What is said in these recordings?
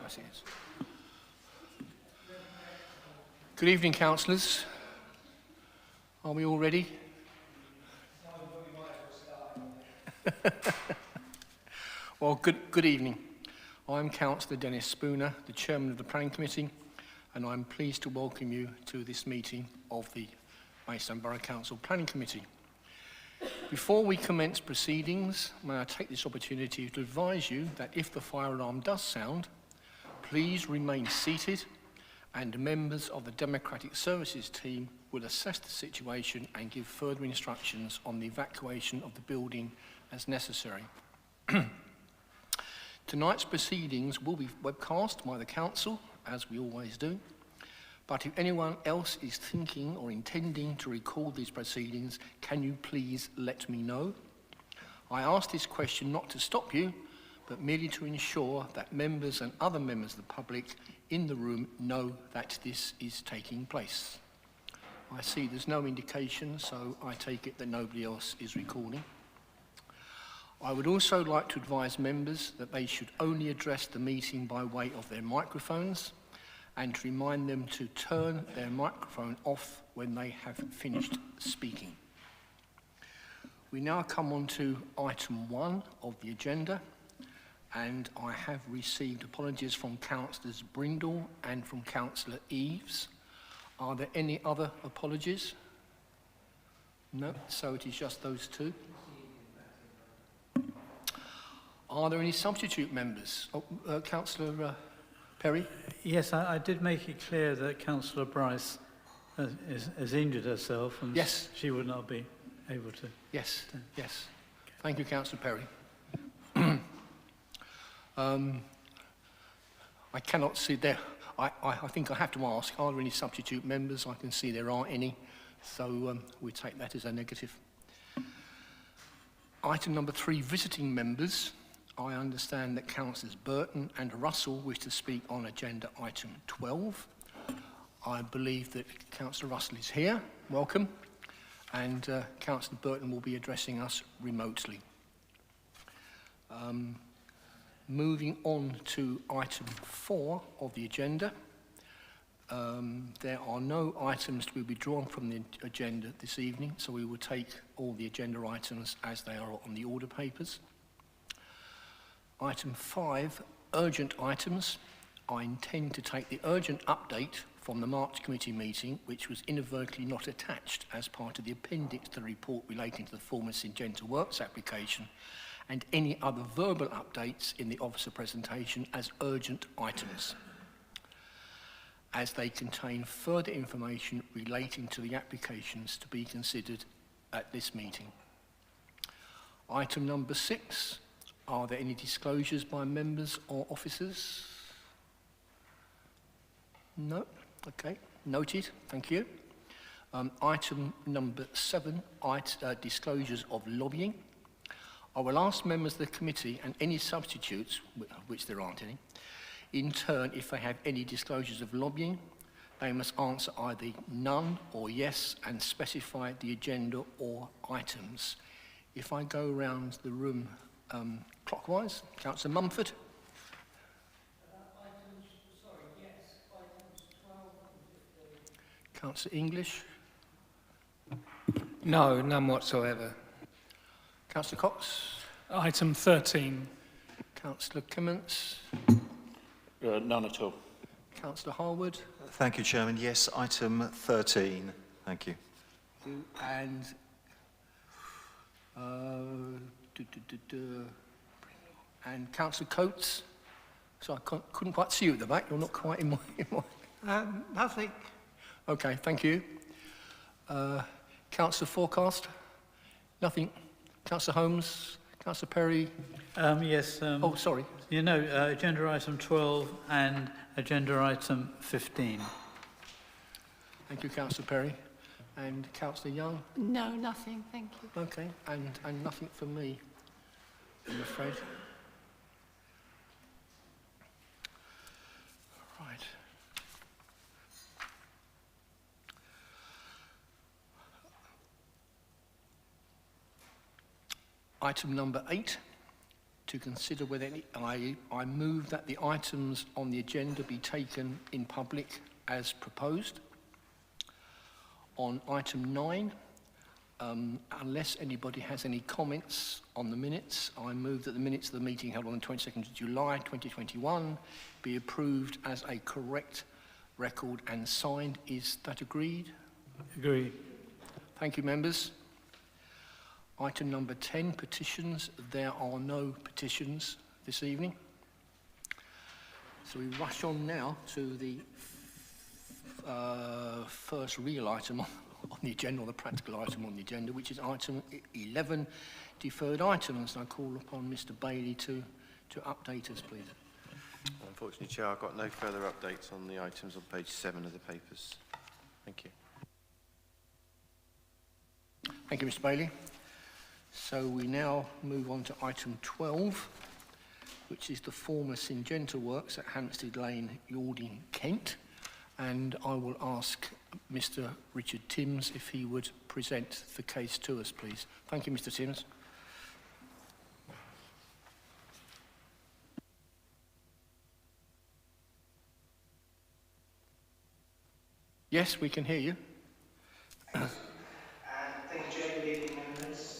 Yes, it is. Good evening, councillors. Are we all ready? Well, good evening. I'm Councillor Dennis Spooner, the Chairman of the Planning Committee, and I'm pleased to welcome you to this meeting of the Maidstone Borough Council Planning Committee. Before we commence proceedings, may I take this opportunity to advise you that if the fire alarm does sound, please remain seated, and members of the Democratic Services team will assess the situation and give further instructions on the evacuation of the building as necessary. Tonight's proceedings will be webcast by the Council, as we always do, but if anyone else is thinking or intending to record these proceedings, can you please let me know? I ask this question not to stop you, but merely to ensure that members and other members of the public in the room know that this is taking place. I see there's no indication, so I take it that nobody else is recording. I would also like to advise members that they should only address the meeting by way of their microphones and to remind them to turn their microphone off when they have finished speaking. We now come on to item 1 of the agenda, and I have received apologies from Councillors Brindle and from Councillor Eves. Are there any other apologies? No, so it is just those two. Are there any substitute members? Councillor Perry? Yes, I did make it clear that Councillor Bryce has injured herself and yes, she would not be able to. Yes, yes. Thank you, Councillor Perry. I cannot see there. I think I have to ask, are there any substitute members? I can see there aren't any, so we take that as a negative. Item number 3, visiting members. I understand that Councillors Burton and Russell wish to speak on agenda item 12. I believe that Councillor Russell is here. Welcome. And Councillor Burton will be addressing us remotely. Moving on to item 4 of the agenda. There are no items to be withdrawn from the agenda this evening, so we will take all the agenda items as they are on the order papers. Item 5, urgent items. I intend to take the urgent update from the March committee meeting, which was inadvertently not attached as part of the appendix to the report relating to the former Syngenta Works application, and any other verbal updates in the officer presentation as urgent items, as they contain further information relating to the applications to be considered at this meeting. Item number 6, are there any disclosures by members or officers? No? Okay, noted, thank you. Item number 7, disclosures of lobbying. I will ask members of the committee and any substitutes, which there aren't any, in turn, if they have any disclosures of lobbying, they must answer either none or yes and specify the agenda or items. If I go around the room clockwise, Councillor Mumford. Items 12 and 15. Councillor English. No, none whatsoever. Councillor Cox. Item 13. Councillor Clements. None at all. Councillor Harwood. Thank you, Chairman. Yes, item 13. Thank you. And and Councillor Coates. So I couldn't quite see you at the back. You're not quite in my... Nothing. Okay, thank you. Councillor Forecast. Nothing. Councillor Holmes. Councillor Perry. Yes. Oh, sorry. You know, agenda item 12 and agenda item 15. Thank you, Councillor Perry. And Councillor Young? No, nothing, thank you. Okay, and nothing from me, I'm afraid. Right. Item number 8, to consider whether I move that the items on the agenda be taken in public as proposed. On item 9, unless anybody has any comments on the minutes, I move that the minutes of the meeting held on the 22nd of July 2021 be approved as a correct record and signed. Is that agreed? Agreed. Thank you, members. Item number 10, petitions. There are no petitions this evening. So we rush on now to the first real item on the agenda, or the practical item on the agenda, which is item 11, deferred items. I call upon Mr. Bailey to update us, please. Unfortunately, Chair, I've got no further updates on the items on page 7 of the papers. Thank you. Thank you, Mr. Bailey. So we now move on to item 12, which is the former Syngenta Works at Hampstead Lane, Yalding, Kent. And I will ask Mr. Richard Timms if he would present the case to us, please. Thank you, Mr. Timms. Yes, we can hear you. Thank you, Chair. Good evening, members.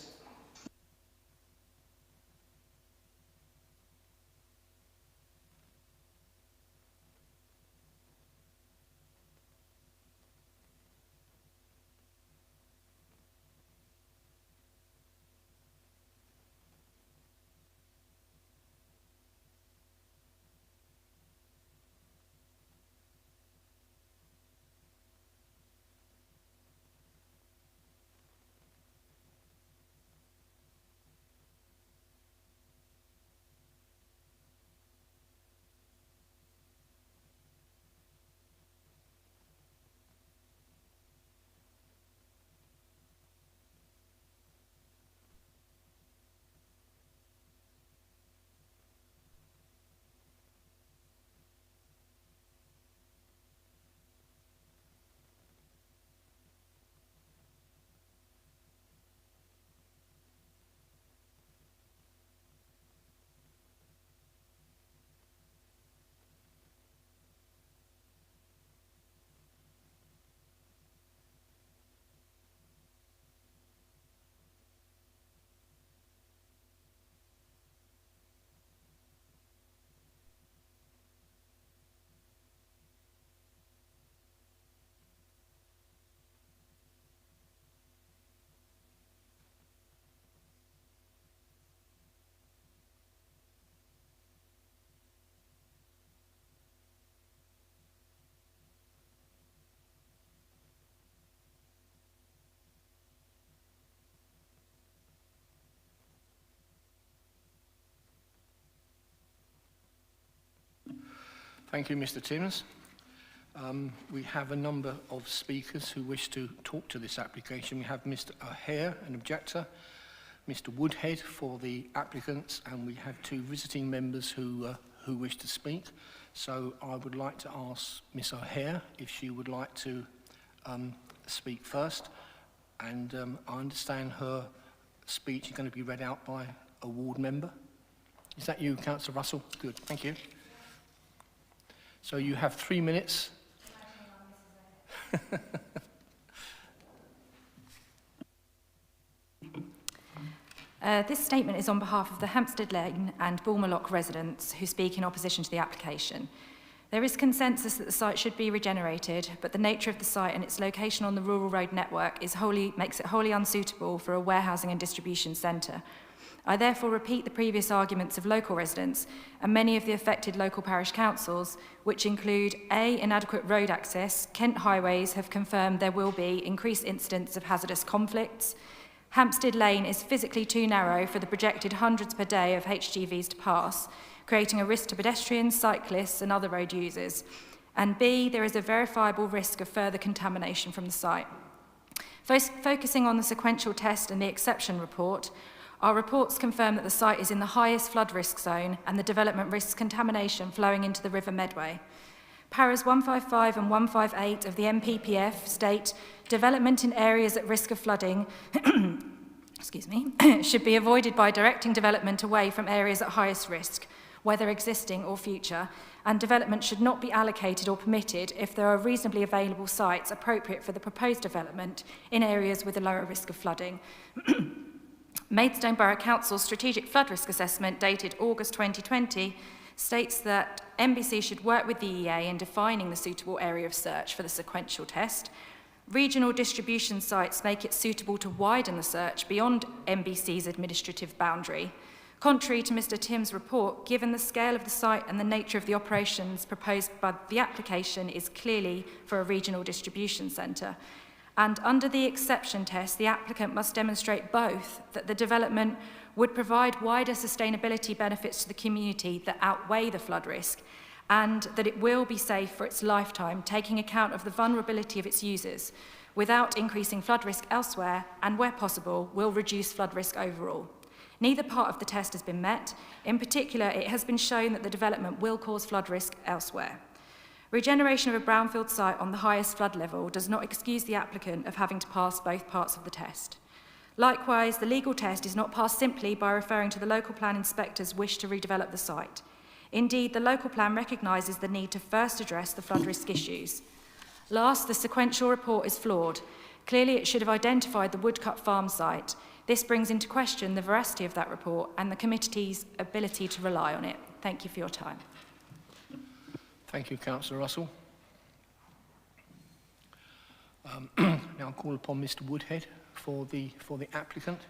Thank you, Mr. Timms. We have a number of speakers who wish to talk to this application. We have Mr. O'Hare, an objector, Mr. Woodhead for the applicants, and we have 2 visiting members who wish to speak. So I would like to ask Miss O'Hare if she would like to speak first. And I understand her speech is going to be read out by a ward member. Is that you, Councillor Russell? Good, thank you. So you have 3 minutes. This statement is on behalf of the Hampstead Lane and Bulmerlock residents who speak in opposition to the application. There is consensus that the site should be regenerated, but the nature of the site and its location on the rural road network makes it wholly unsuitable for a warehousing and distribution centre. I therefore repeat the previous arguments of local residents and many of the affected local parish councils, which include A, inadequate road access. Kent Highways have confirmed there will be increased incidents of hazardous conflicts. Hampstead Lane is physically too narrow for the projected hundreds per day of HGVs to pass, creating a risk to pedestrians, cyclists and other road users. And B, there is a verifiable risk of further contamination from the site. Focusing on the sequential test and the exception report, our reports confirm that the site is in the highest flood risk zone and the development risks contamination flowing into the River Medway. Paras 155 and 158 of the MPPF state development in areas at risk of flooding should be avoided by directing development away from areas at highest risk, whether existing or future, and development should not be allocated or permitted if there are reasonably available sites appropriate for the proposed development in areas with a lower risk of flooding. Maidstone Borough Council's Strategic Flood Risk Assessment, dated August 2020, states that MBC should work with the EA in defining the suitable area of search for the sequential test. Regional distribution sites make it suitable to widen the search beyond MBC's administrative boundary. Contrary to Mr. Tim's report, given the scale of the site and the nature of the operations proposed by the application is clearly for a regional distribution centre. And under the exception test, the applicant must demonstrate both that the development would provide wider sustainability benefits to the community that outweigh the flood risk, and that it will be safe for its lifetime, taking account of the vulnerability of its users, without increasing flood risk elsewhere, and where possible, will reduce flood risk overall. Neither part of the test has been met. In particular, it has been shown that the development will cause flood risk elsewhere. Regeneration of a brownfield site on the highest flood level does not excuse the applicant of having to pass both parts of the test. Likewise, the legal test is not passed simply by referring to the local plan inspector's wish to redevelop the site. Indeed, the local plan recognises the need to first address the flood risk issues. Last, the sequential report is flawed. Clearly, it should have identified the Woodcut Farm site. This brings into question the veracity of that report and the committee's ability to rely on it. Thank you for your time. Thank you, Councillor Russell. Now I'll call upon Mr. Woodhead for the applicant.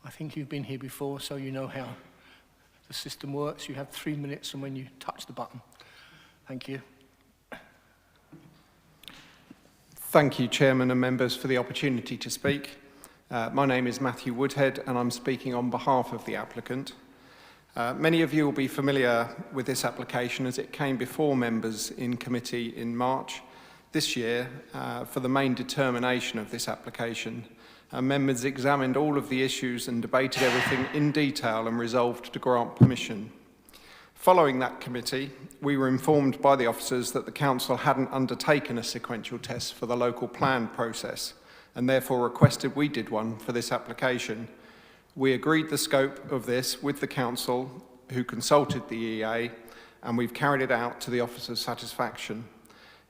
I think you've been here before, so you know how the system works. You have 3 minutes from when you touch the button. Thank you. Thank you, Chairman and members, for the opportunity to speak. My name is Matthew Woodhead, and I'm speaking on behalf of the applicant. Many of you will be familiar with this application as it came before members in committee in March this year for the main determination of this application. Members examined all of the issues and debated everything in detail and resolved to grant permission. Following that committee, we were informed by the officers that the council hadn't undertaken a sequential test for the local plan process and therefore requested we did one for this application. We agreed the scope of this with the council, who consulted the EA, and we've carried it out to the officers' satisfaction.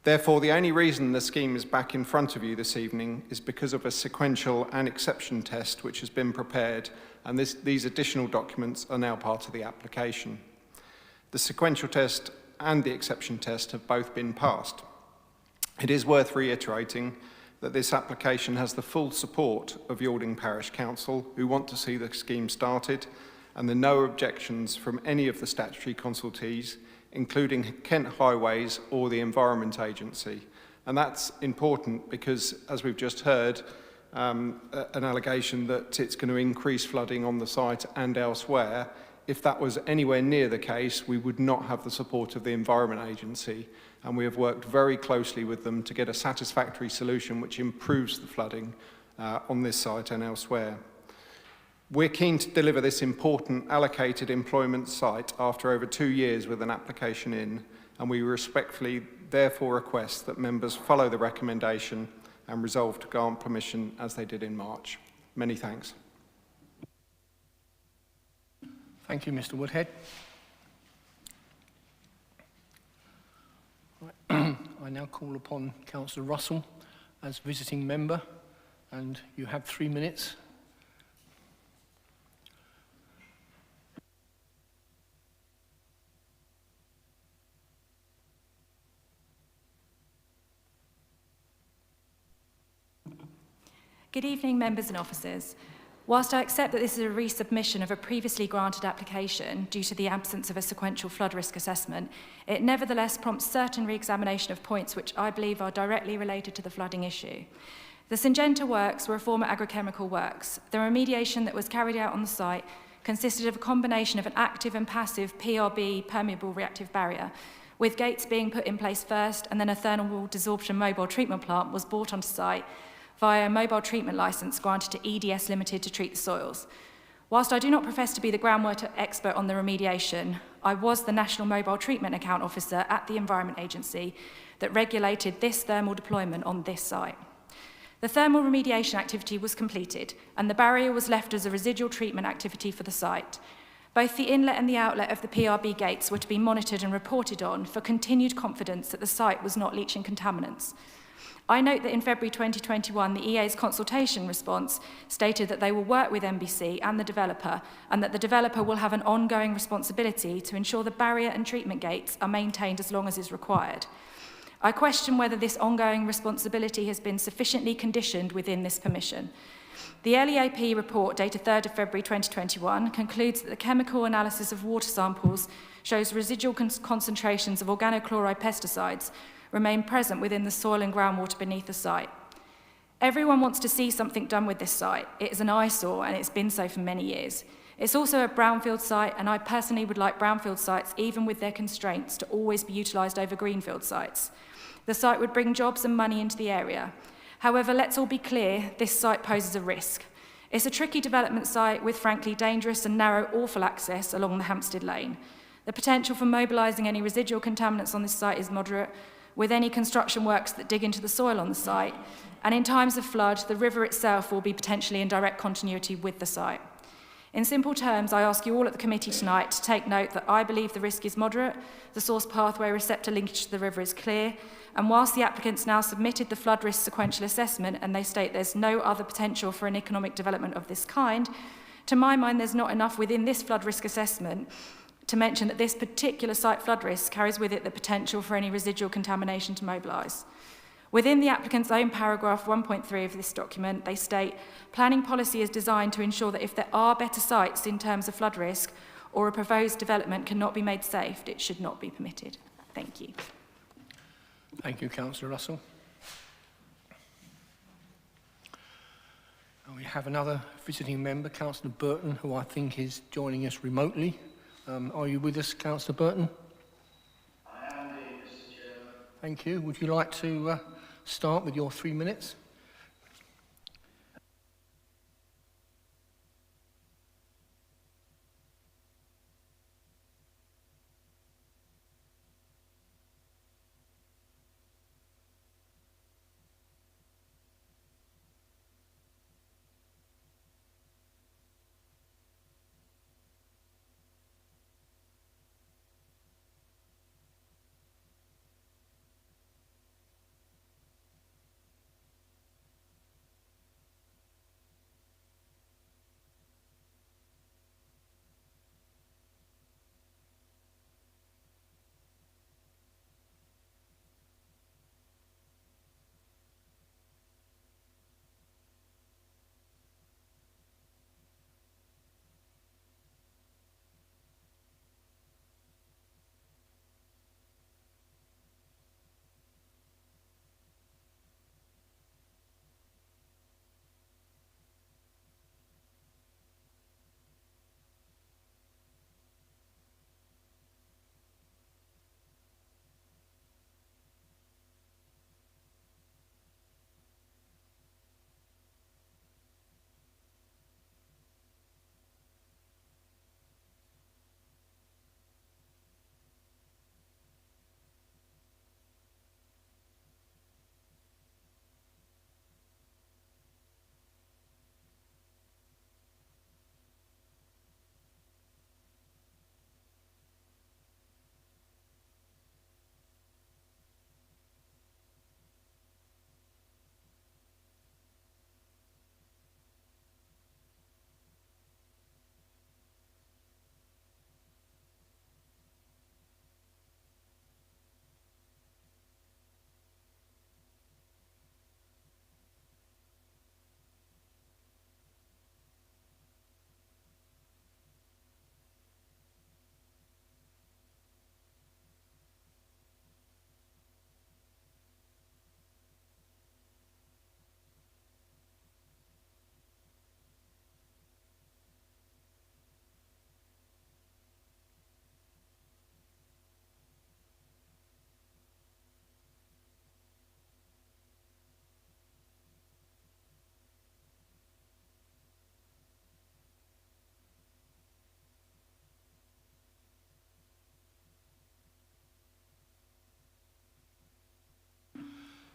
Therefore, the only reason the scheme is back in front of you this evening is because of a sequential and exception test which has been prepared, and these additional documents are now part of the application. The sequential test and the exception test have both been passed. It is worth reiterating that this application has the full support of Yalding Parish Council, who want to see the scheme started, and there are no objections from any of the statutory consultees, including Kent Highways or the Environment Agency. And that's important because, as we've just heard, an allegation that it's going to increase flooding on the site and elsewhere. If that was anywhere near the case, we would not have the support of the Environment Agency, and we have worked very closely with them to get a satisfactory solution which improves the flooding on this site and elsewhere. We're keen to deliver this important allocated employment site after over 2 years with an application in, and we respectfully therefore request that members follow the recommendation and resolve to grant permission as they did in March. Many thanks. Thank you, Mr. Woodhead. Right. I now call upon Councillor Russell as visiting member, and you have 3 minutes. Good evening, members and officers. Whilst I accept that this is a resubmission of a previously granted application due to the absence of a sequential flood risk assessment, it nevertheless prompts certain re-examination of points which I believe are directly related to the flooding issue. The Syngenta works were a former agrochemical works. The remediation that was carried out on the site consisted of a combination of an active and passive PRB, permeable reactive barrier, with gates being put in place first, and then a thermal desorption mobile treatment plant was brought onto site via a mobile treatment licence granted to EDS Limited to treat the soils. Whilst I do not profess to be the groundwater expert on the remediation, I was the National Mobile Treatment Account Officer at the Environment Agency that regulated this thermal deployment on this site. The thermal remediation activity was completed, and the barrier was left as a residual treatment activity for the site. Both the inlet and the outlet of the PRB gates were to be monitored and reported on for continued confidence that the site was not leaching contaminants. I note that in February 2021, the EA's consultation response stated that they will work with NBC and the developer, and that the developer will have an ongoing responsibility to ensure the barrier and treatment gates are maintained as long as is required. I question whether this ongoing responsibility has been sufficiently conditioned within this permission. The LEAP report dated 3rd of February 2021 concludes that the chemical analysis of water samples shows residual concentrations of organochloride pesticides remain present within the soil and groundwater beneath the site. Everyone wants to see something done with this site. It is an eyesore, and it's been so for many years. It's also a brownfield site, and I personally would like brownfield sites, even with their constraints, to always be utilised over greenfield sites. The site would bring jobs and money into the area. However, let's all be clear, this site poses a risk. It's a tricky development site with, frankly, dangerous and narrow, awful access along the Hampstead Lane. The potential for mobilising any residual contaminants on this site is moderate, with any construction works that dig into the soil on the site, and in times of flood, the river itself will be potentially in direct continuity with the site. In simple terms, I ask you all at the committee tonight to take note that I believe the risk is moderate, the source pathway receptor linkage to the river is clear, and whilst the applicants now submitted the flood risk sequential assessment and they state there's no other potential for an economic development of this kind, to my mind there's not enough within this flood risk assessment to mention that this particular site flood risk carries with it the potential for any residual contamination to mobilise. Within the applicant's own paragraph 1.3 of this document, they state, planning policy is designed to ensure that if there are better sites in terms of flood risk or a proposed development cannot be made safe, it should not be permitted. Thank you. Thank you, Councillor Russell. And we have another visiting member, Councillor Burton, who I think is joining us remotely. Are you with us, Councillor Burton? I am indeed, Mr. Chairman. Thank you. Would you like to start with your 3 minutes?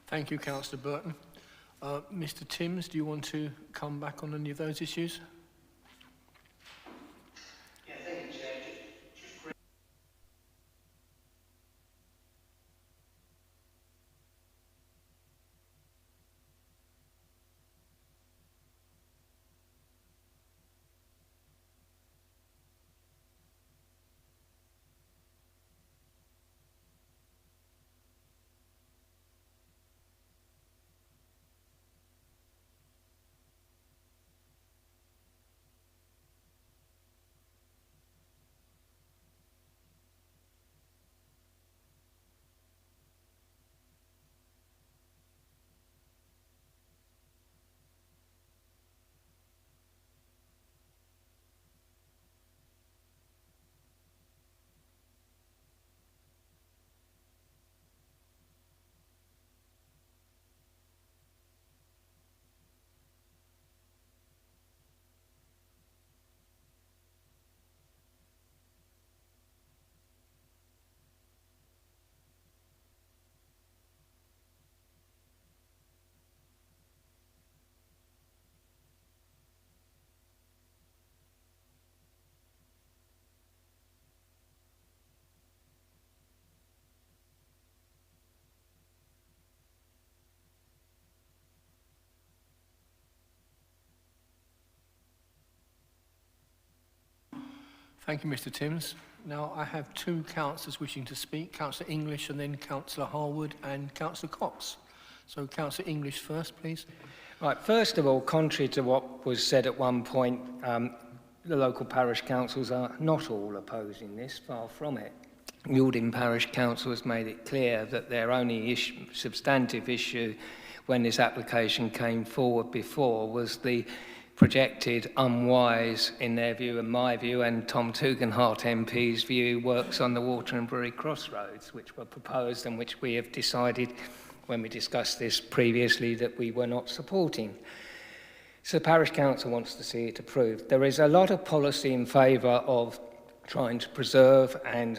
Thank you, Councillor Burton. Mr. Timms, do you want to come back on any of those issues? Yeah, thank you, Chair. Thank you, Mr. Timms. Now, I have two councillors wishing to speak, Councillor English and then Councillor Harwood and Councillor Cox. So, Councillor English first, please. Right, first of all, contrary to what was said at one point, the local parish councils are not all opposing this, far from it. Yalding Parish Council has made it clear that their only substantive issue when this application came forward before was the projected unwise, in their view and my view, and Tom Tugendhat MP's view, works on the Water and Bury Crossroads, which were proposed and which we have decided, when we discussed this previously, that we were not supporting. So the Parish Council wants to see it approved. There is a lot of policy in favour of trying to preserve and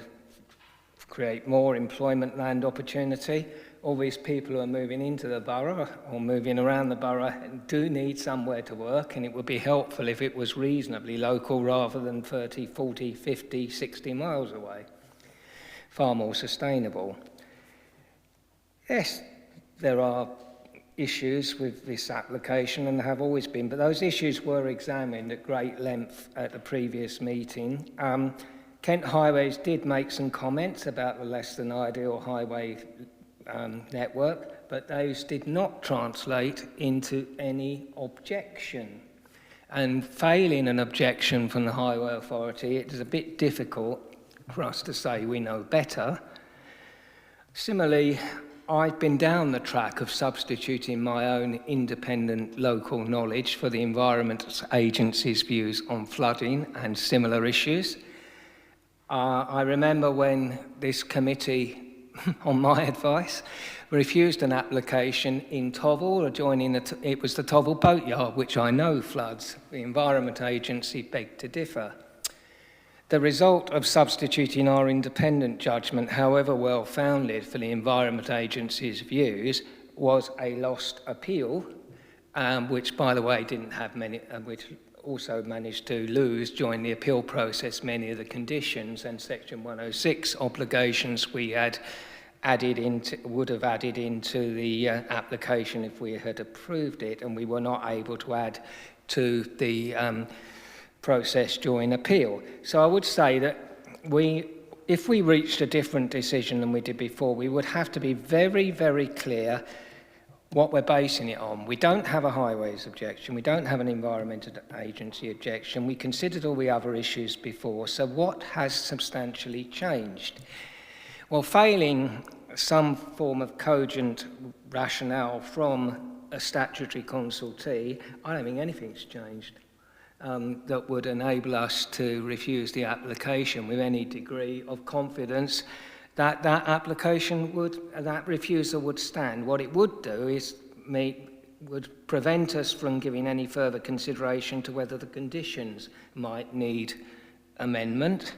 create more employment land opportunity. All these people who are moving into the borough or moving around the borough do need somewhere to work, and it would be helpful if it was reasonably local rather than 30, 40, 50, 60 miles away. Far more sustainable. Yes, there are issues with this application and have always been, but those issues were examined at great length at the previous meeting. Kent Highways did make some comments about the less than ideal highway network, but those did not translate into any objection. And failing an objection from the Highway Authority, it is a bit difficult for us to say we know better. Similarly, I've been down the track of substituting my own independent local knowledge for the Environment Agency's views on flooding and similar issues. I remember when this committee, on my advice, refused an application in Tovell, it was the Tovell Boatyard, which I know floods. The Environment Agency begged to differ. The result of substituting our independent judgment, however well-founded for the Environment Agency's views, was a lost appeal, which, by the way, didn't have many, which also managed to lose during the appeal process many of the conditions and Section 106 obligations we had would have added into the application if we had approved it, and we were not able to add to the process during appeal. So I would say that if we reached a different decision than we did before, we would have to be very, very clear what we're basing it on. We don't have a highways objection, we don't have an Environment Agency objection, we considered all the other issues before, so what has substantially changed? Well, failing some form of cogent rationale from a statutory consultee, I don't think anything's changed that would enable us to refuse the application with any degree of confidence that that refusal would stand. What it would do is would prevent us from giving any further consideration to whether the conditions might need amendment.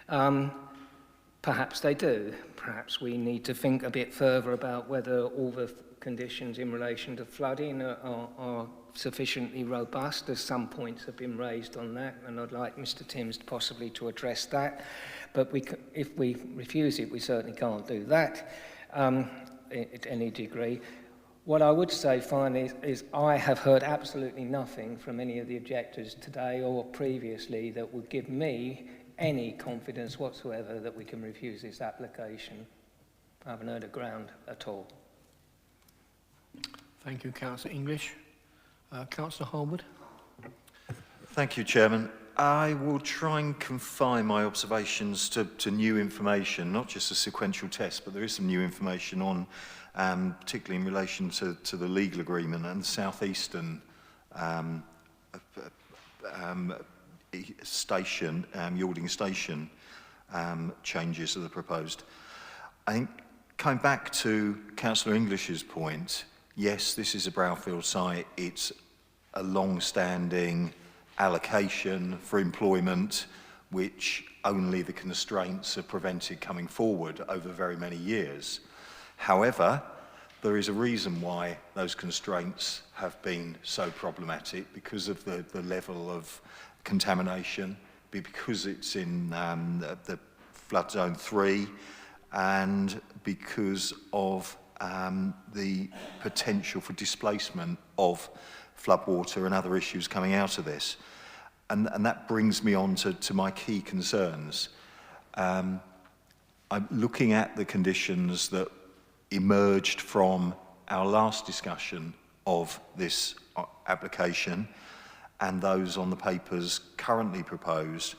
Perhaps they do. perhaps we need to think a bit further about whether all the conditions in relation to flooding are sufficiently robust, as some points have been raised on that, and I'd like Mr. Timms possibly to address that. But if we refuse it, we certainly can't do that at any degree. What I would say finally is I have heard absolutely nothing from any of the objectors today or previously that would give me any confidence whatsoever that we can refuse this application. I haven't heard a ground at all. Thank you, Councillor English. Councillor Harwood. Thank you, Chairman. I will try and confine my observations to new information, not just a sequential test, but there is some new information on, particularly in relation to the legal agreement and the southeastern station, Yalding Station changes that are proposed. I think, coming back to Councillor English's point, yes, this is a brownfield site. It's a long-standing allocation for employment, which only the constraints have prevented coming forward over very many years. However, there is a reason why those constraints have been so problematic, because of the level of contamination, because it's in the flood zone 3, and because of the potential for displacement of floodwater and other issues coming out of this. And that brings me on to my key concerns. I'm looking at the conditions that emerged from our last discussion of this application and those on the papers currently proposed.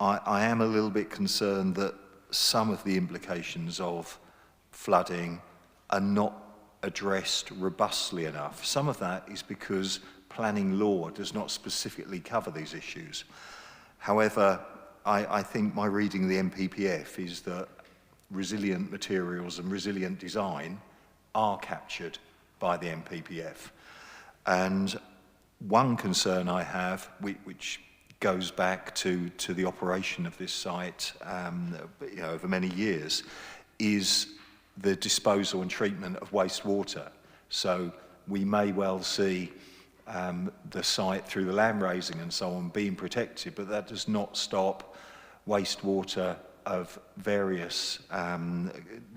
I am a little bit concerned that some of the implications of flooding are not addressed robustly enough. Some of that is because planning law does not specifically cover these issues. However, I think my reading of the MPPF is that resilient materials and resilient design are captured by the MPPF. And one concern I have, which goes back to the operation of this site over many years, is the disposal and treatment of wastewater. So we may well see the site, through the land raising and so on, being protected, but that does not stop wastewater of various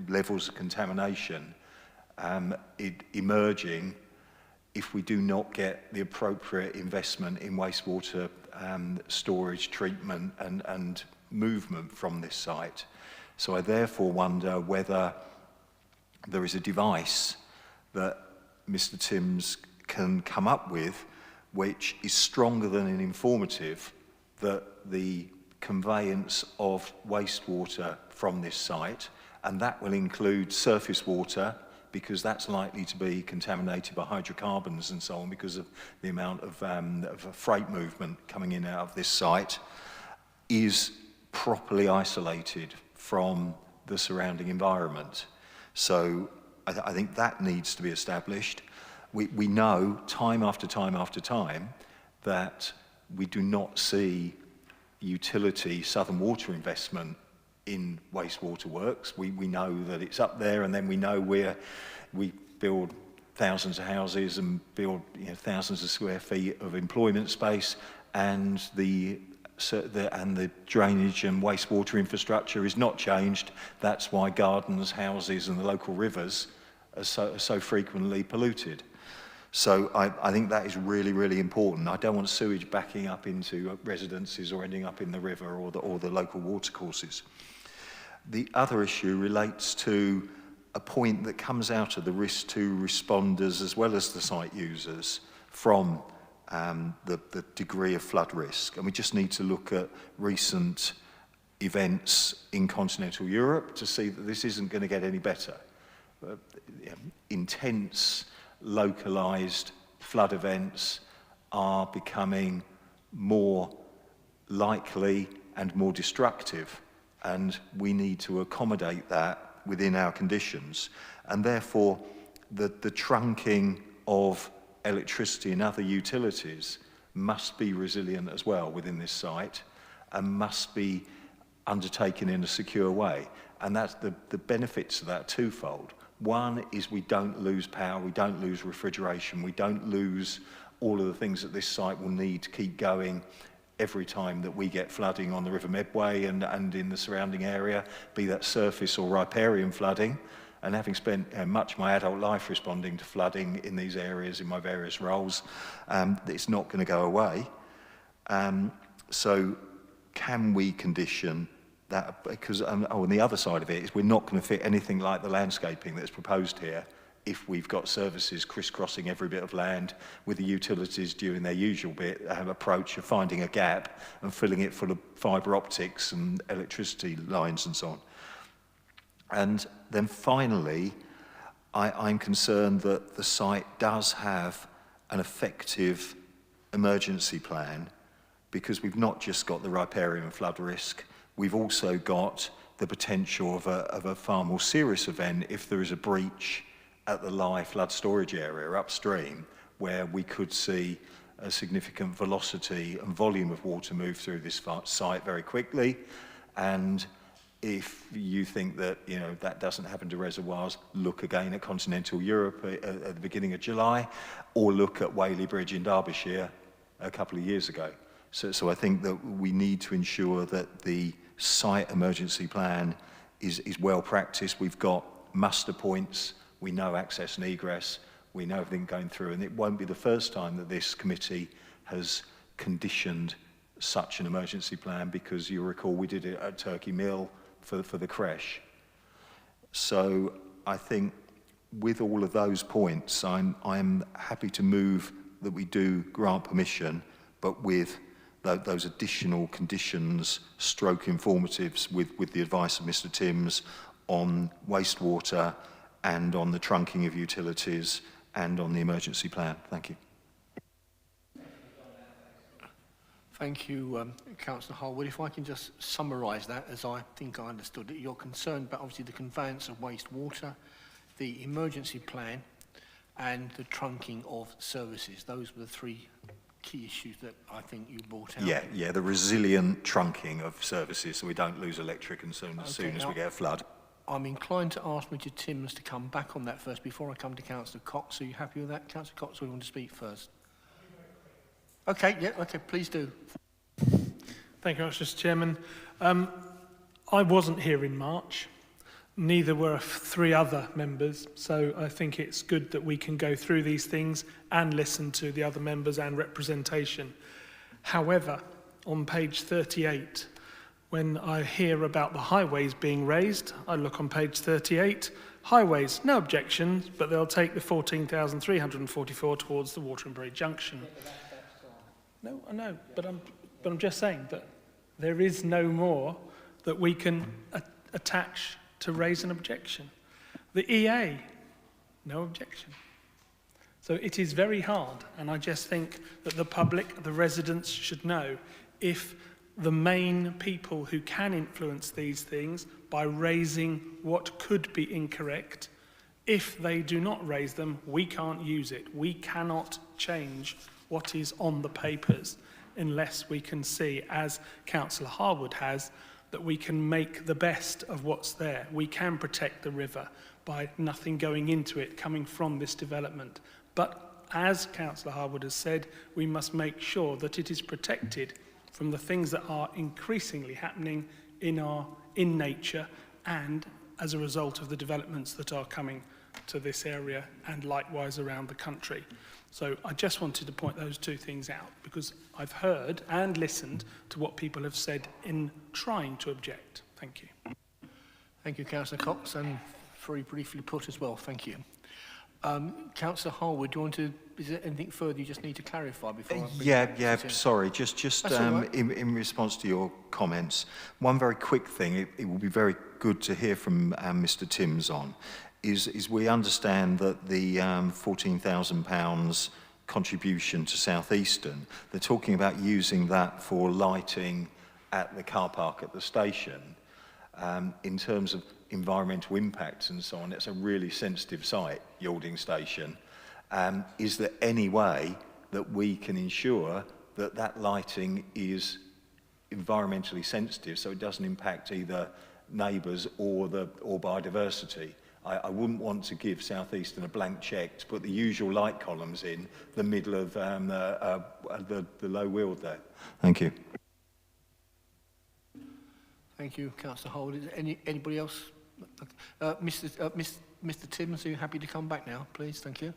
levels of contamination emerging if we do not get the appropriate investment in wastewater storage, treatment and movement from this site. So I therefore wonder whether there is a device that Mr. Timms can come up with which is stronger than an informative, that the conveyance of wastewater from this site, and that will include surface water, because that's likely to be contaminated by hydrocarbons and so on because of the amount of freight movement coming in and out of this site, is properly isolated from the surrounding environment. So I think that needs to be established. We know time after time after time that we do not see utility Southern Water investment in wastewater works. We know that it's up there, and then we know we build thousands of houses and build thousands of square feet of employment space, and the drainage and wastewater infrastructure is not changed. That's why gardens, houses and the local rivers are so frequently polluted. So I think that is really, really important. I don't want sewage backing up into residences or ending up in the river or the local watercourses. The other issue relates to a point that comes out of the risk to responders as well as the site users from the degree of flood risk. And we just need to look at recent events in continental Europe to see that this isn't going to get any better. Intense, localized flood events are becoming more likely and more destructive, and we need to accommodate that within our conditions. And therefore, the trunking of electricity and other utilities must be resilient as well within this site and must be undertaken in a secure way. and that's the benefits of that are twofold. One is we don't lose power, we don't lose refrigeration, we don't lose all of the things that this site will need to keep going every time that we get flooding on the River Medway and in the surrounding area, be that surface or riparian flooding. And having spent much of my adult life responding to flooding in these areas in my various roles, it's not going to go away. So can we condition that? Because, and the other side of it is we're not going to fit anything like the landscaping that's proposed here if we've got services crisscrossing every bit of land with the utilities doing their usual approach of finding a gap and filling it full of fibre optics and electricity lines and so on. And then finally, I'm concerned that the site does have an effective emergency plan, because we've not just got the riparian flood risk, we've also got the potential of a far more serious event if there is a breach at the Lye flood storage area upstream, where we could see a significant velocity and volume of water move through this site very quickly. And if you think that, you know, that doesn't happen to reservoirs, look again at continental Europe at the beginning of July, or look at Whaley Bridge in Derbyshire a couple of years ago. So I think that we need to ensure that the site emergency plan is well practiced. We've got muster points, we know access and egress, we know everything going through, and it won't be the first time that this committee has conditioned such an emergency plan, because you recall we did it at Turkey Mill for the creche. So I think with all of those points, I'm happy to move that we do grant permission, but with those additional conditions, stroke informatives with the advice of Mr. Timms on wastewater and on the trunking of utilities and on the emergency plan. Thank you. Thank you, Councillor Harwood. If I can just summarise that, as I think I understood it, you're concerned about obviously the conveyance of wastewater, the emergency plan, and the trunking of services. Those were the three key issues that I think you brought out. Yeah, the resilient trunking of services so we don't lose electric as soon as we get a flood. I'm inclined to ask Mr. Timms to come back on that first before I come to Councillor Cox. Are you happy with that? Councillor Cox, or do you want to speak first? Okay, please do. Thank you, Mr. Chairman. I wasn't here in March. Neither were 3 other members, so I think it's good that we can go through these things and listen to the other members and representation. However, on page 38, when I hear about the highways being raised, I look on page 38, highways, no objections, but they'll take the 14,344 towards the Waterbury Junction. No, I know, but I'm just saying that there is no more that we can attach to raise an objection. The EA, no objection. So it is very hard, and I just think that the public, the residents should know if the main people who can influence these things by raising what could be incorrect, if they do not raise them, we can't use it. We cannot change what is on the papers unless we can see, as Councillor Harwood has, that we can make the best of what's there. We can protect the river by nothing going into it coming from this development. But as Councillor Harwood has said, we must make sure that it is protected from the things that are increasingly happening in nature and as a result of the developments that are coming to this area and likewise around the country. So I just wanted to point those 2 things out because I've heard and listened to what people have said in trying to object. Thank you. Thank you, Councillor Cox, and very briefly put as well. Thank you. Councillor Harwood, do you want to, is there anything further you just need to clarify before I bring Sorry, just right. in response to your comments, one very quick thing, it will be very good to hear from Mr. Timms on, is we understand that the £14,000 contribution to South Eastern, they're talking about using that for lighting at the car park at the station. In terms of environmental impacts and so on, it's a really sensitive site, Yalding Station. Is there any way that we can ensure that that lighting is environmentally sensitive so it doesn't impact either neighbours or biodiversity. I wouldn't want to give South Eastern a blank cheque to put the usual light columns in the middle of the low weald there. Thank you. Thank you, Councillor Hold. Is anybody else? Mr. Timms, are you happy to come back now, please? Thank you.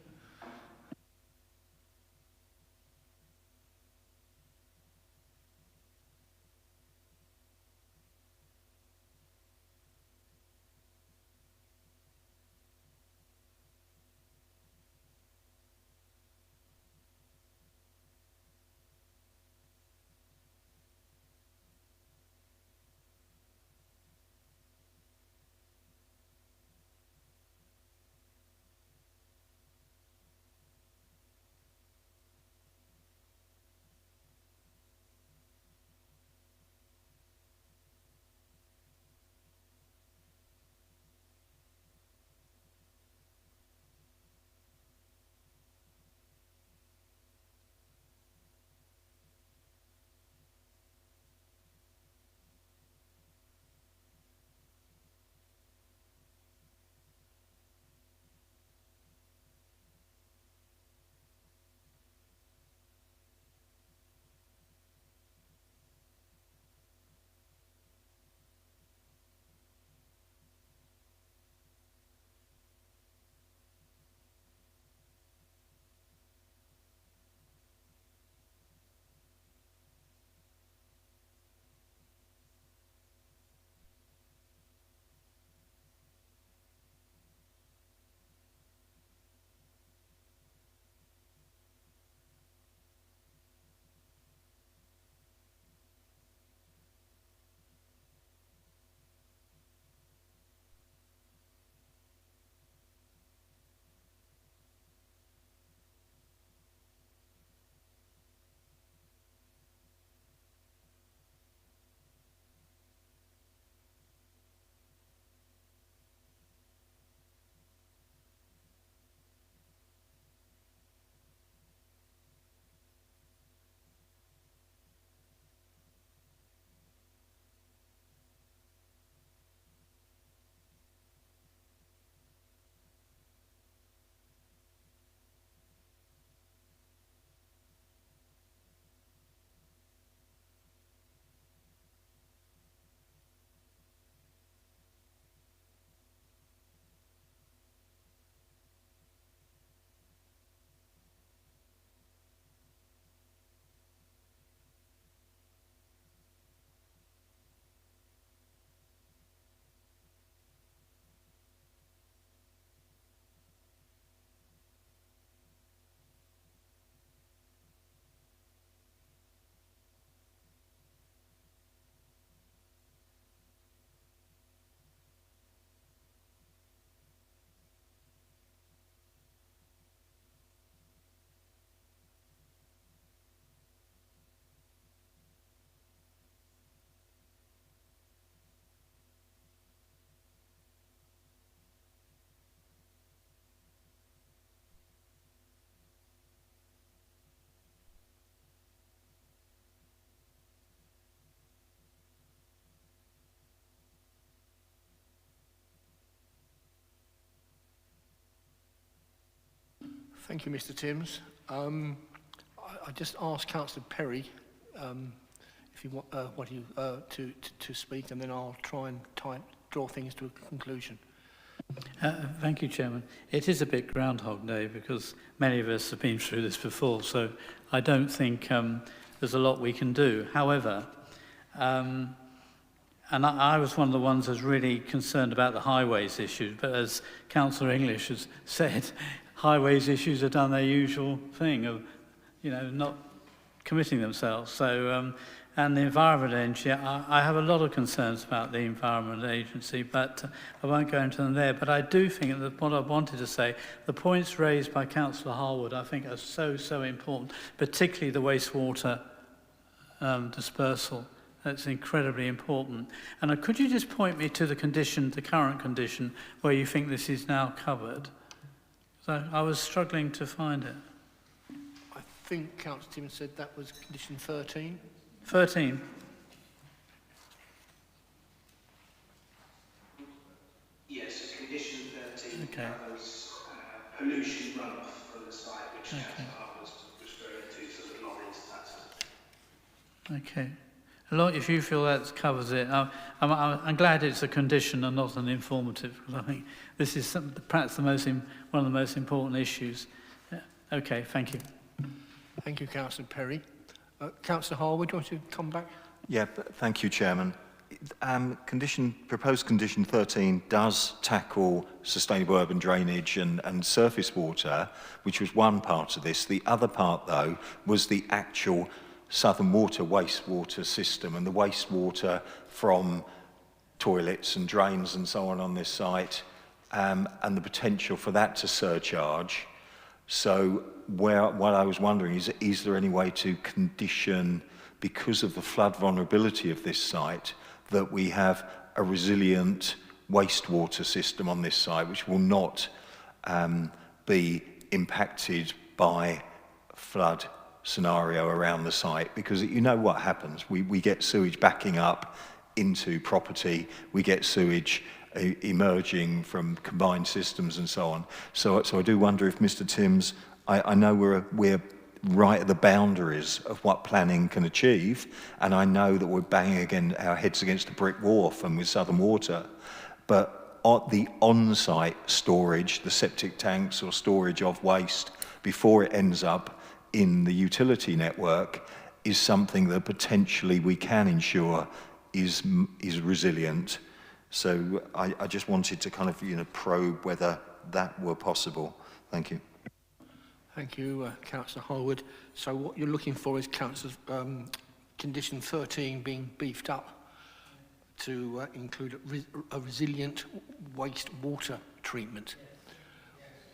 Thank you, Mr. Timms. I just asked Councillor Perry if you want to speak, and then I'll try and draw things to a conclusion. Thank you, Chairman. It is a bit Groundhog Day because many of us have been through this before, so I don't think there's a lot we can do. However, and I was one of the ones that's really concerned about the highways issues, but as Councillor English has said, highways issues have done their usual thing of, not committing themselves. So, and the Environment Agency, I have a lot of concerns about the Environment Agency, but I won't go into them there. But I do think that what I wanted to say, the points raised by Councillor Harwood, I think are so important, particularly the wastewater dispersal. That's incredibly important. And could you just point me to the current condition, where you think this is now covered? So I was struggling to find it. I think Councillor Timmins said that was condition 13. 13. Okay. covers pollution runoff from the site, which Okay. Councillor Hart was referring to, so the lorries, that sort of thing. Okay. If you feel that covers it, I'm glad it's a condition and not an informative, because I think this is perhaps one of the most important issues. Yeah. Okay, thank you. Thank you, Councillor Perry. Councillor Harwood, do you want to come back? Yeah, thank you, Chairman. Proposed condition 13 does tackle sustainable urban drainage and surface water, which was one part of this. The other part, though, was the actual Southern Water wastewater system and the wastewater from toilets and drains and so on this site, and the potential for that to surcharge. So what I was wondering is there any way to condition, because of the flood vulnerability of this site, that we have a resilient wastewater system on this site which will not be impacted by flood scenario around the site? Because you know what happens. We get sewage backing up into property, we get sewage emerging from combined systems and so on. So I do wonder if Mr. Timms, I know we're right at the boundaries of what planning can achieve, and I know that we're banging our heads against a brick wall and with Southern Water, but the on-site storage, the septic tanks or storage of waste before it ends up in the utility network, is something that potentially we can ensure is resilient. So I just wanted to kind of probe whether that were possible. Thank you. Thank you, Councillor Harwood. So what you're looking for is condition 13 being beefed up to include a resilient wastewater treatment.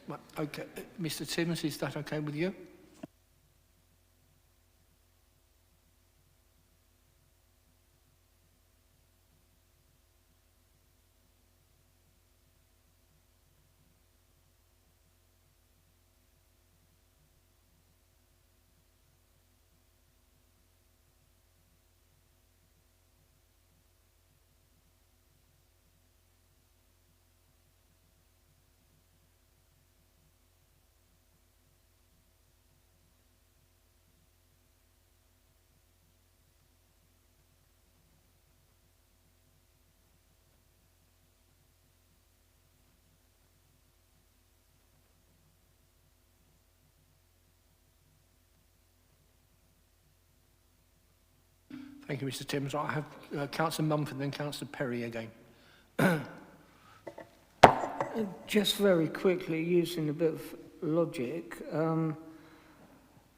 Right, okay, Mr. Timms, is that okay with you? Thank you, Mr. Timms. I have Councillor Mumford and then Councillor Perry again. Just very quickly, using a bit of logic,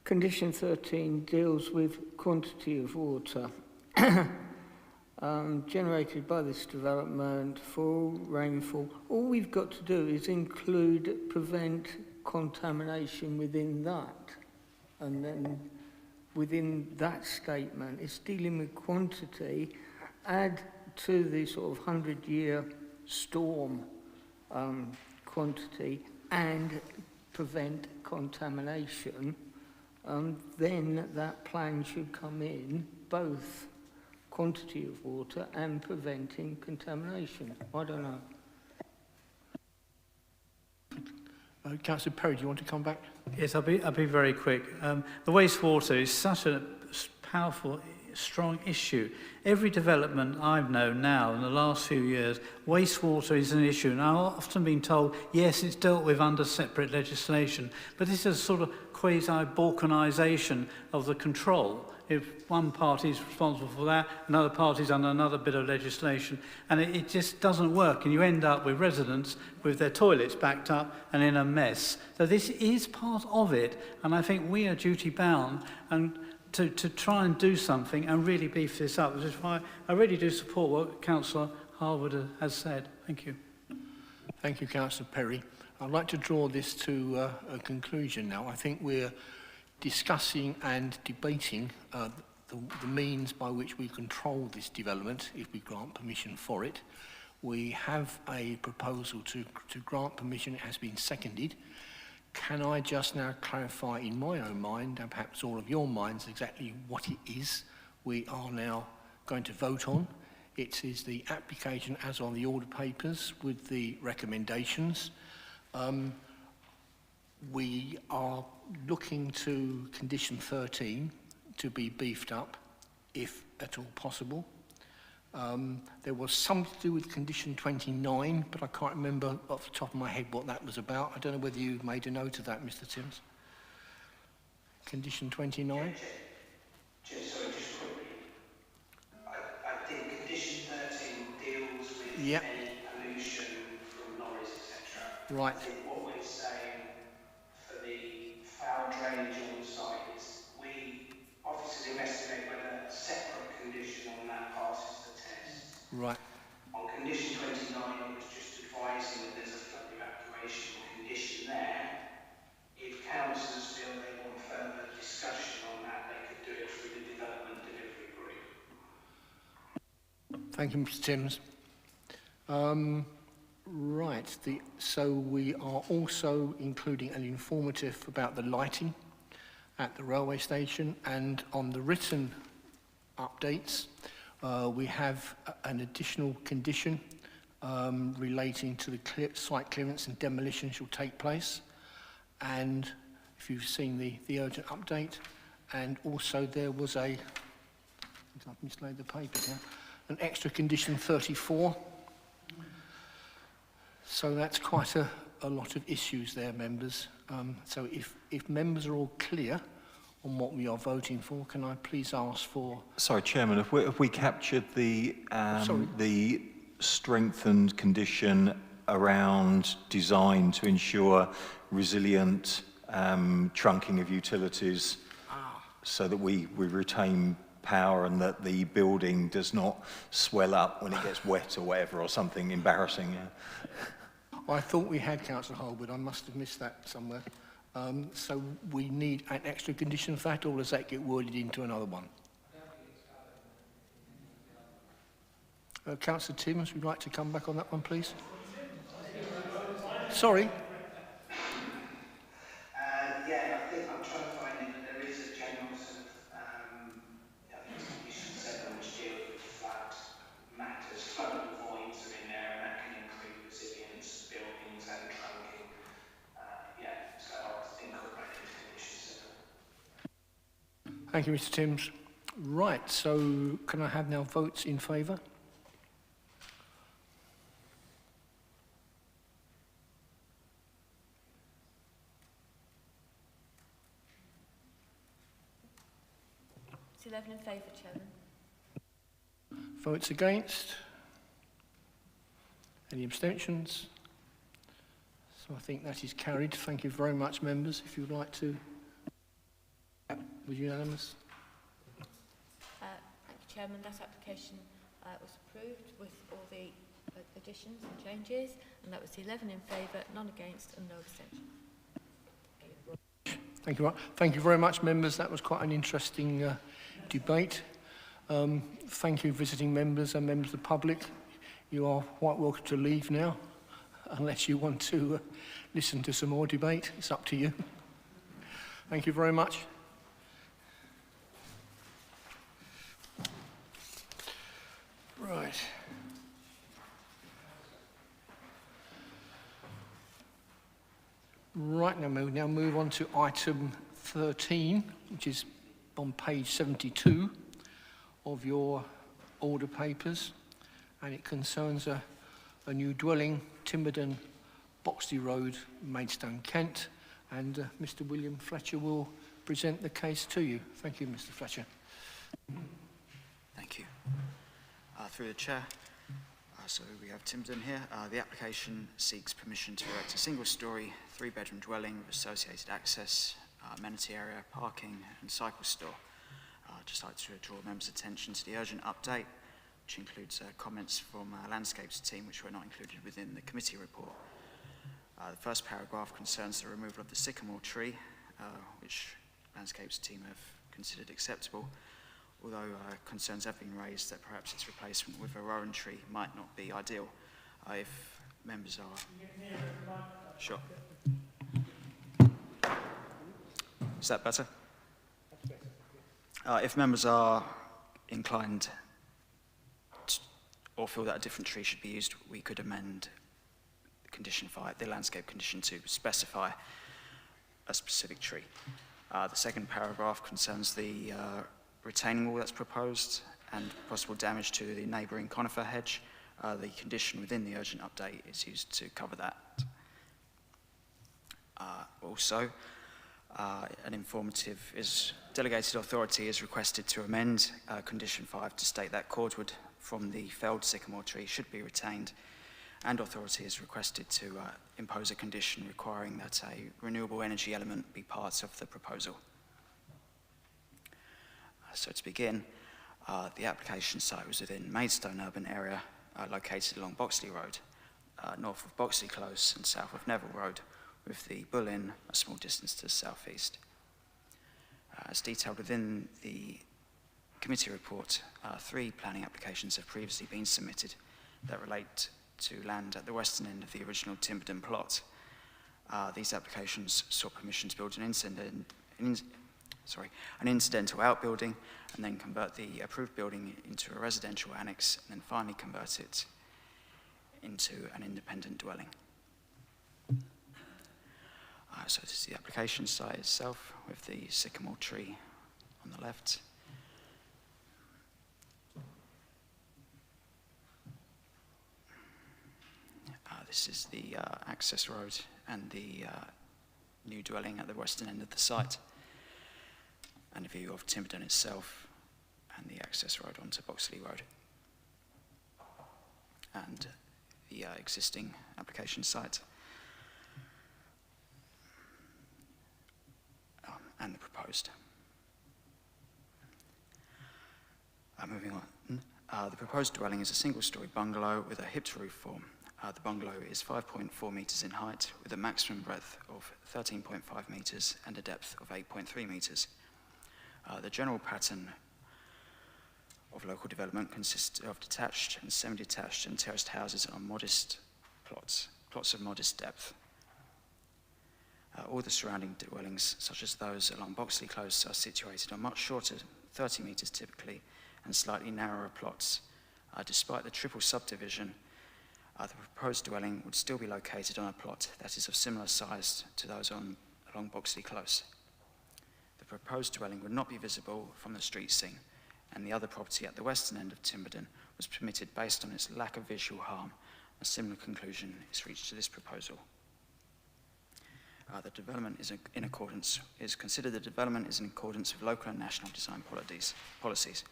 condition 13 deals with quantity of water generated by this development for rainfall. All we've got to do is prevent contamination within that, and then within that statement, it's dealing with quantity, add to the sort of 100-year storm quantity and prevent contamination, then that plan should come in, both quantity of water and preventing contamination. I don't know. Councillor Perry, do you want to come back? Yes, I'll be very quick. The wastewater is such a powerful, strong issue. Every development I've known now in the last few years, wastewater is an issue. And I've often been told, yes, it's dealt with under separate legislation, but this is a sort of quasi-balkanisation of the control. If one party is responsible for that, another party is under another bit of legislation, and it just doesn't work, and you end up with residents with their toilets backed up and in a mess. So this is part of it, and I think we are duty bound and to try and do something and really beef this up, which is why I really do support what Councillor Harwood has said. Thank you. Thank you, Councillor Perry. I'd like to draw this to a conclusion now. I think we're discussing and debating the means by which we control this development if we grant permission for it. We have a proposal to grant permission. It has been seconded. Can I just now clarify in my own mind, and perhaps all of your minds, exactly what it is we are now going to vote on? It is the application as on the order papers with the recommendations. We are looking to condition 13 to be beefed up, if at all possible. There was something to do with condition 29, but I can't remember off the top of my head what that was about. I don't know whether you made a note of that, Mr. Timms. Condition 29? Sorry, just quickly. I think condition 13 deals with Yep. any pollution from lorries, etc. Right. I think what we're saying for the foul drainage on the site is we officers investigate whether a separate condition on that passes the test. Right. On condition 29, it was just advising that there's a flood evacuation condition there. If councillors feel they want further discussion on that, they could do it through the development delivery group. Thank you, Mr. Timms. Right, so we are also including an informative about the lighting at the railway station, and on the written updates, we have an additional condition relating to the site clearance and demolition shall take place. And if you've seen the urgent update, and also there was I've mislaid the paper here, an extra condition 34. So that's quite a lot of issues there, members. So if members are all clear on what we are voting for, can I please ask for... Sorry, Chairman, have we captured the Sorry. the strengthened condition around design to ensure resilient trunking of utilities so that we retain power and that the building does not swell up when it gets wet or whatever, or something embarrassing? Yeah. I thought we had, Councillor Holwood. I must have missed that somewhere. So we need an extra condition for that, or does that get worded into another one? Councillor Timms, would you like to come back on that one, please? Sorry. Yeah, I think I'm trying to find it, but there is a general sort of, I think it's condition 7, which deals with flood matters. Floodable voids are in there, and that can include resilience, buildings and trunking. Yeah, so I think incorporated into condition 7. Thank you, Mr. Timms. Right, so can I have now votes in favour? It's 11 in favour, Chairman. Votes against? Any abstentions? So I think that is carried. Thank you very much, members. If you would like to... Was unanimous? Thank you, Chairman. That application was approved with all the additions and changes, and that was 11 in favour, none against and no abstention. Thank you. Thank you very much, members. That was quite an interesting debate. Thank you, visiting members and members of the public. You are quite welcome to leave now, unless you want to listen to some more debate. It's up to you. Thank you very much. Right. Right, now we now move on to item 13, which is on page 72 of your order papers, and it concerns a new dwelling, Timberden, Boxley Road, Maidstone, Kent, and Mr. William Fletcher will present the case to you. Thank you, Mr. Fletcher. Thank you. Through the Chair, so we have Timberden here. The application seeks permission to erect a single-storey, 3-bedroom dwelling with associated access, amenity area, parking and cycle store. I'd just like to draw members' attention to the urgent update, which includes comments from our landscapes team, which were not included within the committee report. The first paragraph concerns the removal of the sycamore tree, which landscapes team have considered acceptable, although concerns have been raised that perhaps its replacement with a rowan tree might not be ideal. If members are... Sure. Is that better? If members are inclined or feel that a different tree should be used, we could amend condition 5, the landscape condition 2, specify a specific tree. The second paragraph concerns the retaining wall that's proposed and possible damage to the neighbouring conifer hedge. The condition within the urgent update is used to cover that. Also, an informative delegated authority is requested to amend condition 5 to state that cordwood from the felled sycamore tree should be retained, and authority is requested to impose a condition requiring that a renewable energy element be part of the proposal. So to begin, the application site was within Maidstone urban area, located along Boxley Road, north of Boxley Close and south of Neville Road, with the Bull Inn a small distance to the southeast. As detailed within the committee report, 3 planning applications have previously been submitted that relate to land at the western end of the original Timberden plot. These applications sought permission to build an incidental outbuilding and then convert the approved building into a residential annex and then finally convert it into an independent dwelling. So this is the application site itself with the sycamore tree on the left. This is the access road and the new dwelling at the western end of the site, and a view of Timberden itself and the access road onto Boxley Road, and the existing application site. And the proposed. Moving on. The proposed dwelling is a single-storey bungalow with a hipped roof form. The bungalow is 5.4 metres in height with a maximum breadth of 13.5 metres and a depth of 8.3 metres. The general pattern of local development consists of detached and semi-detached and terraced houses on modest plots of modest depth. All the surrounding dwellings, such as those along Boxley Close, are situated on much shorter, 30 metres typically, and slightly narrower plots. Despite the triple subdivision, the proposed dwelling would still be located on a plot that is of similar size to those along Boxley Close. The proposed dwelling would not be visible from the street scene, and the other property at the western end of Timberden was permitted based on its lack of visual harm. A similar conclusion is reached to this proposal. The development is considered the development is in accordance with local and national design policies.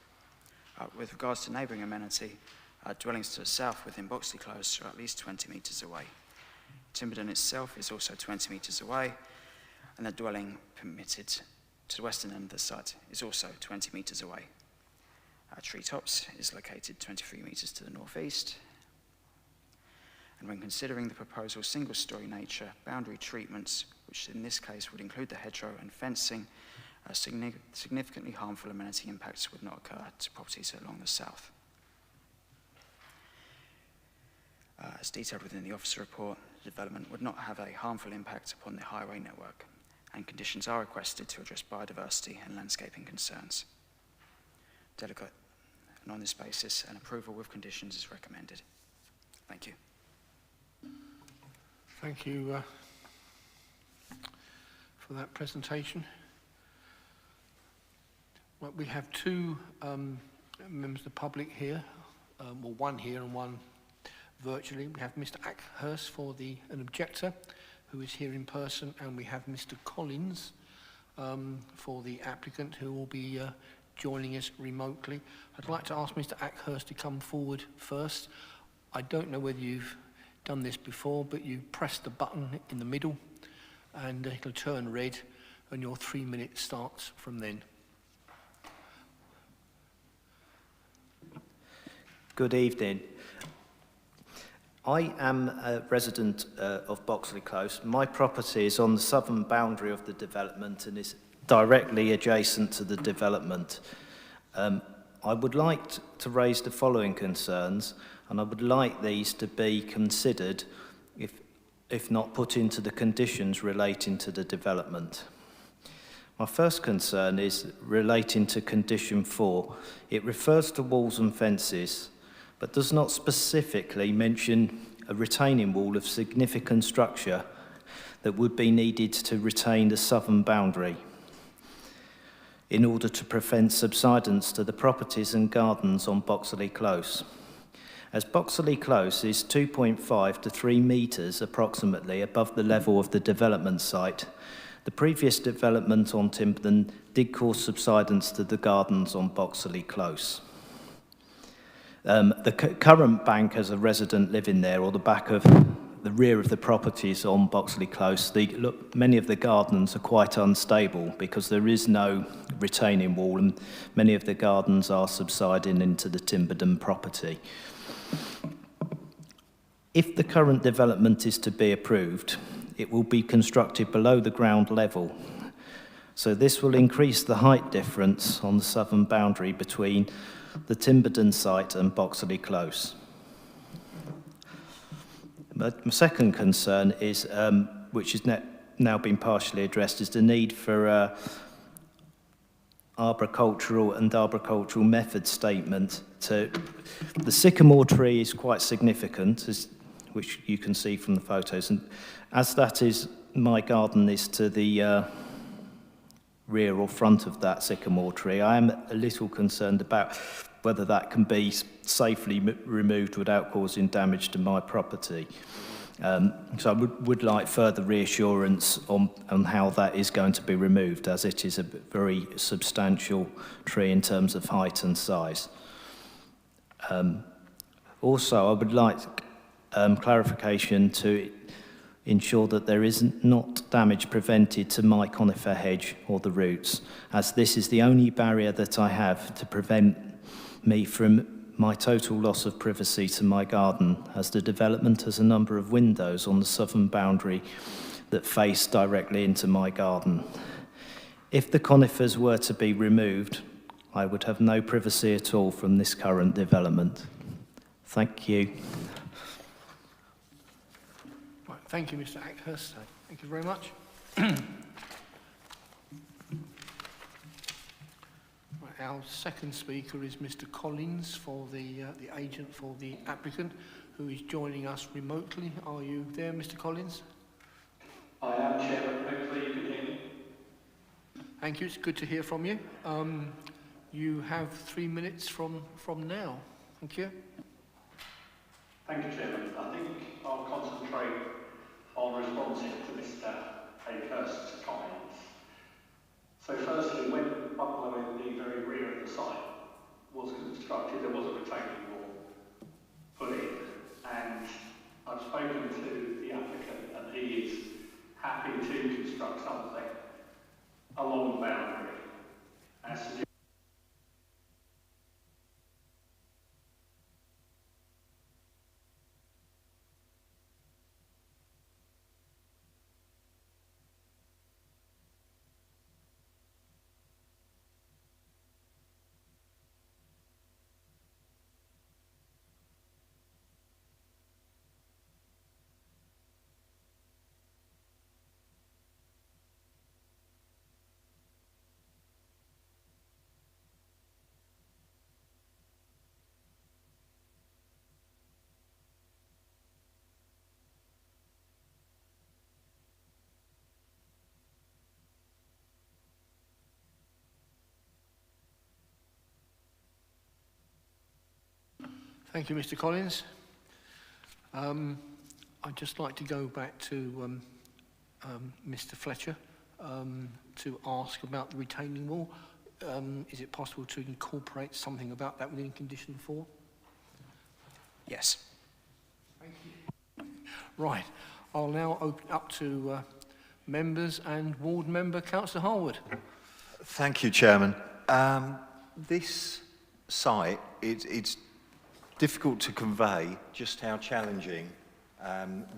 With regards to neighbouring amenity, dwellings to the south within Boxley Close are at least 20 metres away. Timberden itself is also 20 metres away, and the dwelling permitted to the western end of the site is also 20 metres away. Treetops is located 23 metres to the northeast. And when considering the proposal's single-storey nature, boundary treatments, which in this case would include the hedgerow and fencing, significantly harmful amenity impacts would not occur to properties along the south. As detailed within the officer report, the development would not have a harmful impact upon the highway network, and conditions are requested to address biodiversity and landscaping concerns. Delegate, and on this basis, an approval with conditions is recommended. Thank you. Thank you for that presentation. Well, we have 2 members of the public here, well, one here and one virtually. We have Mr. Ackhurst for an objector who is here in person, and we have Mr. Collins for the applicant who will be joining us remotely. I'd like to ask Mr. Ackhurst to come forward first. I don't know whether you've done this before, but you press the button in the middle and it'll turn red and your 3 minutes starts from then. Good evening. I am a resident of Boxley Close. My property is on the southern boundary of the development and is directly adjacent to the development. I would like to raise the following concerns, and I would like these to be considered, if not put into the conditions relating to the development. My first concern is relating to condition 4. It refers to walls and fences, but does not specifically mention a retaining wall of significant structure that would be needed to retain the southern boundary in order to prevent subsidence to the properties and gardens on Boxley Close. As Boxley Close is 2.5 to 3 metres approximately above the level of the development site, the previous development on Timpden did cause subsidence to the gardens on Boxley Close. The current bank has a resident living there, or the back of the rear of the properties on Boxley Close. Many of the gardens are quite unstable because there is no retaining wall, and many of the gardens are subsiding into the Timpden property. If the current development is to be approved, it will be constructed below the ground level. So this will increase the height difference on the southern boundary between the Timpden site and Boxley Close. But my second concern is, which has now been partially addressed, is the need for arboricultural and arboricultural method statement. The sycamore tree is quite significant, which you can see from the photos, and as that is, my garden is to the rear or front of that sycamore tree, I am a little concerned about whether that can be safely removed without causing damage to my property. So I would like further reassurance on how that is going to be removed, as it is a very substantial tree in terms of height and size. Also, I would like clarification to ensure that there is not damage prevented to my conifer hedge or the roots, as this is the only barrier that I have to prevent me from my total loss of privacy to my garden, as the development has a number of windows on the southern boundary that face directly into my garden. If the conifers were to be removed, I would have no privacy at all from this current development. Thank you. Right, thank you, Mr. Ackhurst. Thank you very much. Our second speaker is Mr. Collins, for the agent for the applicant, who is joining us remotely. Are you there, Mr. Collins? I am, Chairman. Hopefully you can hear me. Thank you. It's good to hear from you. You have 3 minutes from now. Thank you. Thank you, Chairman. I think I'll concentrate on responding to Mr. Acehurst's comments. So firstly, when Bucklow in the very rear of the site was constructed, there was a retaining wall put in, and I've spoken to the applicant and he is happy to construct something along the boundary as suggested. Thank you, Mr. Collins. I'd just like to go back to Mr. Fletcher to ask about the retaining wall. Is it possible to incorporate something about that within condition 4? Yes. Thank you. Right. I'll now open up to members, and ward member Councillor Harwood. Thank you, Chairman. This site, it's difficult to convey just how challenging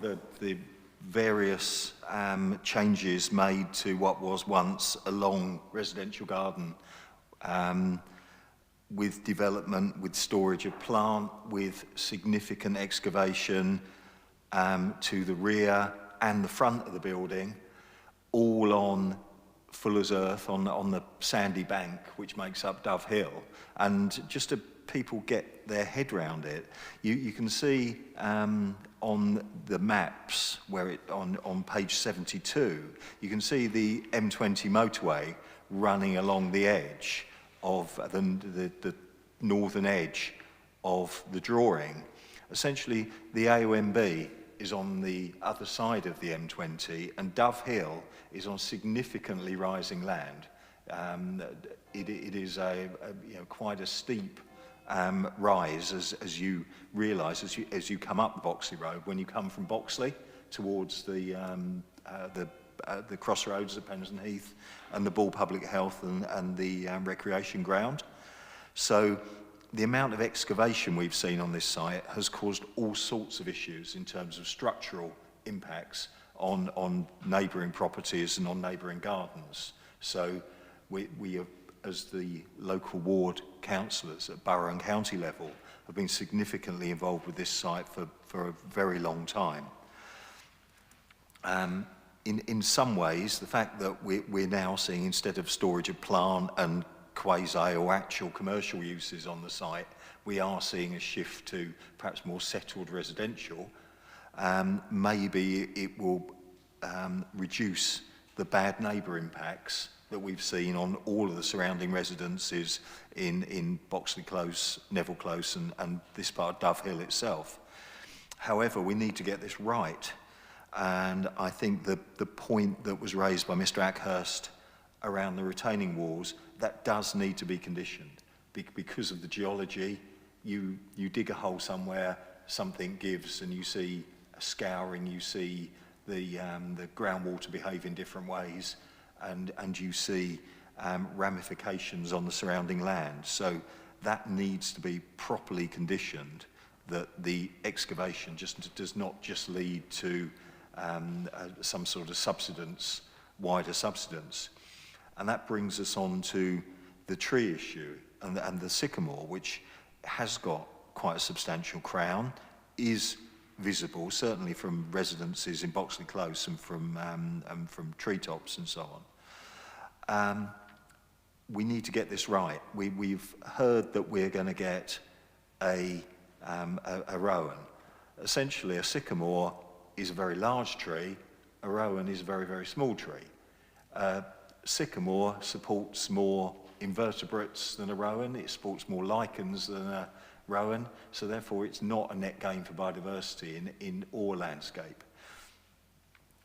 the various changes made to what was once a long residential garden, with development, with storage of plant, with significant excavation to the rear and the front of the building, all on Fuller's Earth, on the sandy bank which makes up Dove Hill. And just to people get their head round it, you can see on on the maps, where on page 72, you can see the M20 motorway running along the edge of the northern edge of the drawing. Essentially, the AOMB is on the other side of the M20, and Dove Hill is on significantly rising land. It is quite a steep rise, as you realise as you come up Boxley Road. When you come from Boxley towards the crossroads at Pendleton Heath and the Bull Public Health and the recreation ground. So the amount of excavation we've seen on this site has caused all sorts of issues in terms of structural impacts on neighbouring properties and on neighbouring gardens. So we have, as the local ward councillors at borough and county level, have been significantly involved with this site for a very long time. In some ways, the fact that we're now seeing, instead of storage of plant and quasi or actual commercial uses on the site, we are seeing a shift to perhaps more settled residential. Maybe it will reduce the bad neighbour impacts that we've seen on all of the surrounding residences in Boxley Close, Neville Close and this part of Dove Hill itself. However, we need to get this right. And I think the point that was raised by Mr. Ackhurst around the retaining walls, that does need to be conditioned. Because of the geology, you dig a hole somewhere, something gives, and you see a scouring, you see the groundwater behave in different ways, and you see ramifications on the surrounding land. So that needs to be properly conditioned, that the excavation just does not just lead to some sort of subsidence, wider subsidence. And that brings us on to the tree issue and the sycamore, which has got quite a substantial crown, is visible, certainly from residences in Boxley Close and from treetops and so on. We need to get this right. We've heard that we're going to get a rowan. Essentially, a sycamore is a very large tree, a rowan is a very, very small tree. Sycamore supports more invertebrates than a rowan, it supports more lichens than a rowan, so therefore it's not a net gain for biodiversity in all landscape.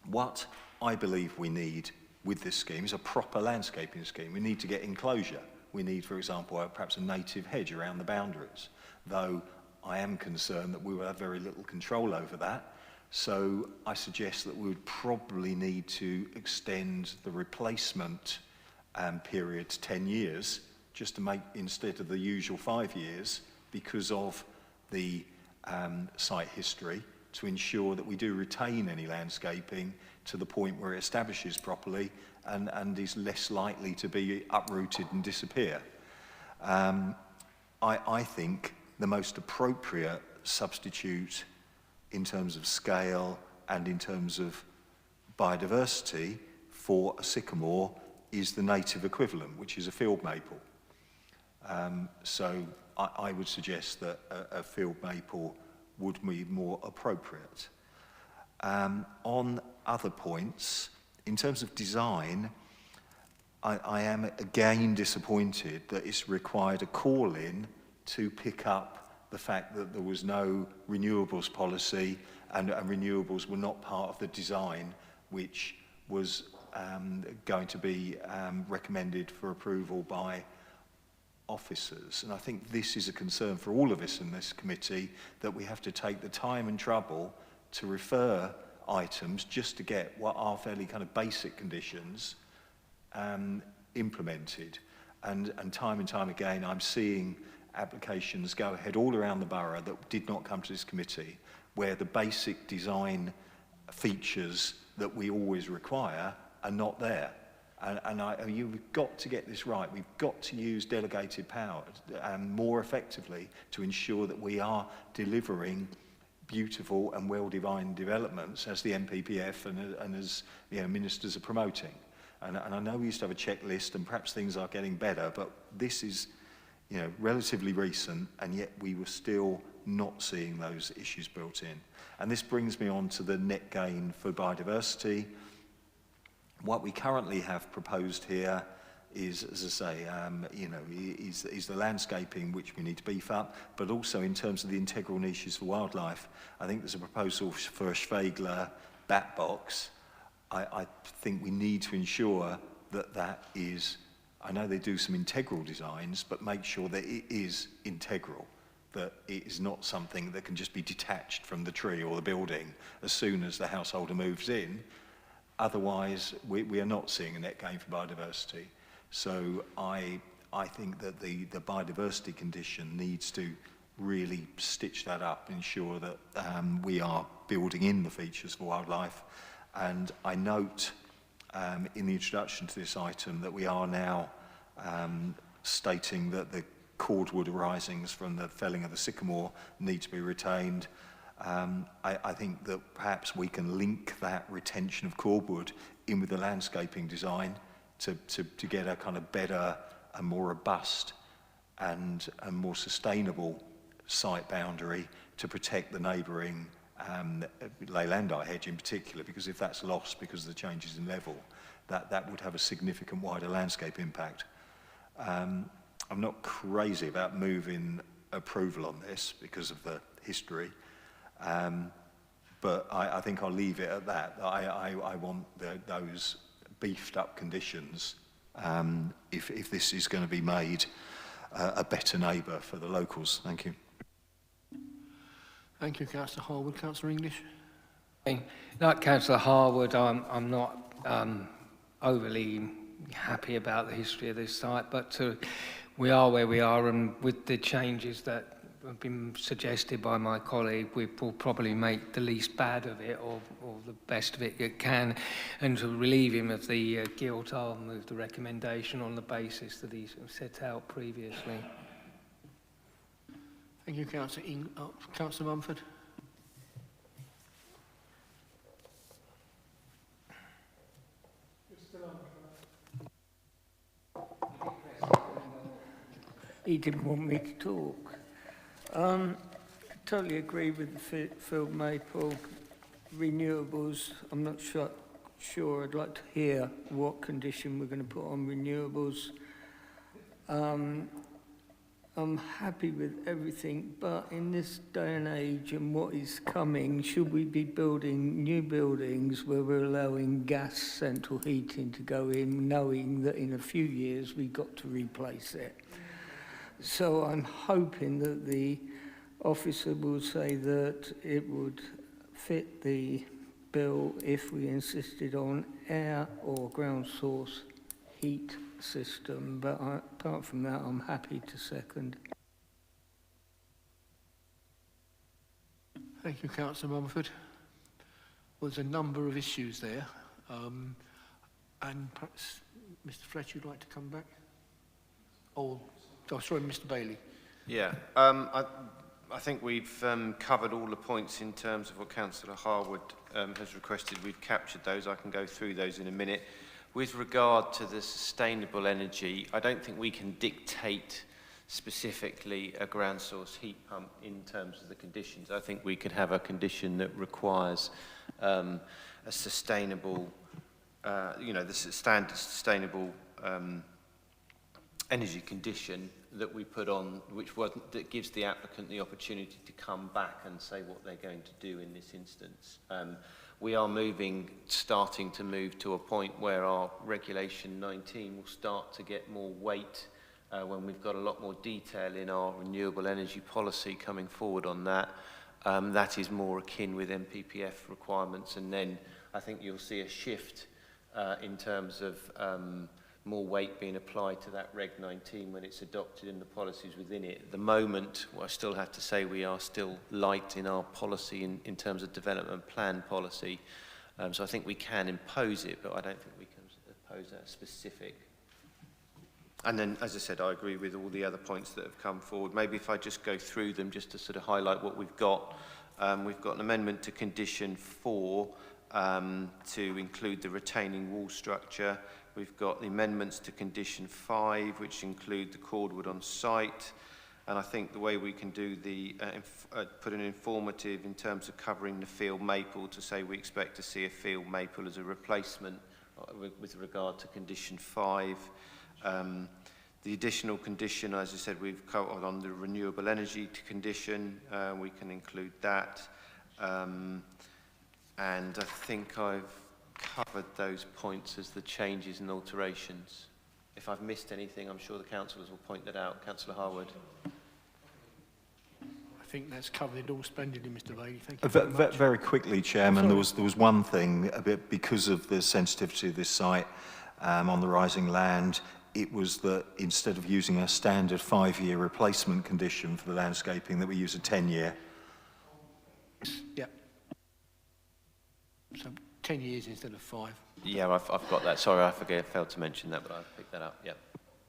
What I believe we need with this scheme is a proper landscaping scheme. We need to get enclosure. We need, for example, perhaps a native hedge around the boundaries, though I am concerned that we will have very little control over that. So I suggest that we would probably need to extend the replacement period to 10 years, just to make, instead of the usual 5 years, because of the site history, to ensure that we do retain any landscaping to the point where it establishes properly and is less likely to be uprooted and disappear. I think the most appropriate substitute in terms of scale and in terms of biodiversity for a sycamore is the native equivalent, which is a field maple. So I would suggest that a field maple would be more appropriate. On other points, in terms of design, I am again disappointed that it's required a call-in to pick up the fact that there was no renewables policy and renewables were not part of the design which was going to be recommended for approval by officers. And I think this is a concern for all of us in this committee, that we have to take the time and trouble to refer items just to get what are fairly kind of basic conditions implemented. And time again, I'm seeing applications go ahead all around the borough that did not come to this committee, where the basic design features that we always require are not there. And you've got to get this right. We've got to use delegated power more effectively to ensure that we are delivering beautiful and well-defined developments as the MPPF and as ministers are promoting. And I know we used to have a checklist and perhaps things are getting better, but this is relatively recent, and yet we were still not seeing those issues built in. And this brings me on to the net gain for biodiversity. What we currently have proposed here is, as I say, is the landscaping, which we need to beef up, but also in terms of the integral niches for wildlife. I think there's a proposal for a Schwegler bat box. I think we need to ensure that that is, I know they do some integral designs, but make sure that it is integral, that it is not something that can just be detached from the tree or the building as soon as the householder moves in. Otherwise, we are not seeing a net gain for biodiversity. So I think that the biodiversity condition needs to really stitch that up, ensure that we are building in the features for wildlife. And I note in the introduction to this item that we are now stating that the cordwood arisings from the felling of the sycamore need to be retained. I think that perhaps we can link that retention of cordwood in with the landscaping design to get a kind of better and more robust and more sustainable site boundary to protect the neighbouring leylandii hedge in particular, because if that's lost because of the changes in level, that would have a significant wider landscape impact. I'm not crazy about moving approval on this because of the history, but I think I'll leave it at that. I want those beefed up conditions if this is going to be made a better neighbour for the locals. Thank you. Thank you, Councillor Harwood. Councillor English? Like Councillor Harwood, I'm not overly happy about the history of this site, but we are where we are, and with the changes that have been suggested by my colleague, we will probably make the least bad of it, or the best of it it can. And to relieve him of the guilt, I'll move the recommendation on the basis that he's set out previously. Thank you, Councillor Mumford. He didn't want me to talk. Totally agree with the Phil Maple renewables. I'm not sure. I'd like to hear what condition we're going to put on renewables. I'm happy with everything, but in this day and age and what is coming, should we be building new buildings where we're allowing gas central heating to go in, knowing that in a few years we've got to replace it? So I'm hoping that the officer will say that it would fit the bill if we insisted on air or ground source heat system, but apart from that, I'm happy to second. Thank you, Councillor Mumford. Well, there's a number of issues there, and perhaps Mr. Fletcher, you'd like to come back? Oh, sorry, Mr. Bailey. Yeah, I think we've covered all the points in terms of what Councillor Harwood has requested. We've captured those. I can go through those in a minute. With regard to the sustainable energy, I don't think we can dictate specifically a ground source heat pump in terms of the conditions. I think we could have a condition that requires a sustainable, the standard sustainable energy condition that we put on, that gives the applicant the opportunity to come back and say what they're going to do in this instance. We are starting to move to a point where our Regulation 19 will start to get more weight when we've got a lot more detail in our renewable energy policy coming forward on that. That is more akin with MPPF requirements, and then I think you'll see a shift in terms of more weight being applied to that Reg 19 when it's adopted in the policies within it. At the moment, I still have to say we are still light in our policy in terms of development plan policy. So I think we can impose it, but I don't think we can impose a specific. And then, as I said, I agree with all the other points that have come forward. Maybe if I just go through them just to sort of highlight what we've got. We've got an amendment to condition 4 to include the retaining wall structure. We've got the amendments to condition 5, which include the cordwood on site. And I think the way we can do the, put an informative in terms of covering the field maple to say we expect to see a field maple as a replacement with regard to condition 5. The additional condition, as I said, we've covered on the renewable energy condition, we can include that. And I think I've covered those points as the changes and alterations. If I've missed anything, I'm sure the councillors will point that out. Councillor Harwood. I think that's covered it all splendidly, Mr. Bailey. Thank you very much. Very quickly, Chairman, there was one thing, a bit because of the sensitivity of this site on the rising land. It was that instead of using a standard 5-year replacement condition for the landscaping, that we use a 10-year. Yeah. So 10 years instead of 5. Yeah, I've got that. Sorry, I failed to mention that, but I've picked that up. Yeah.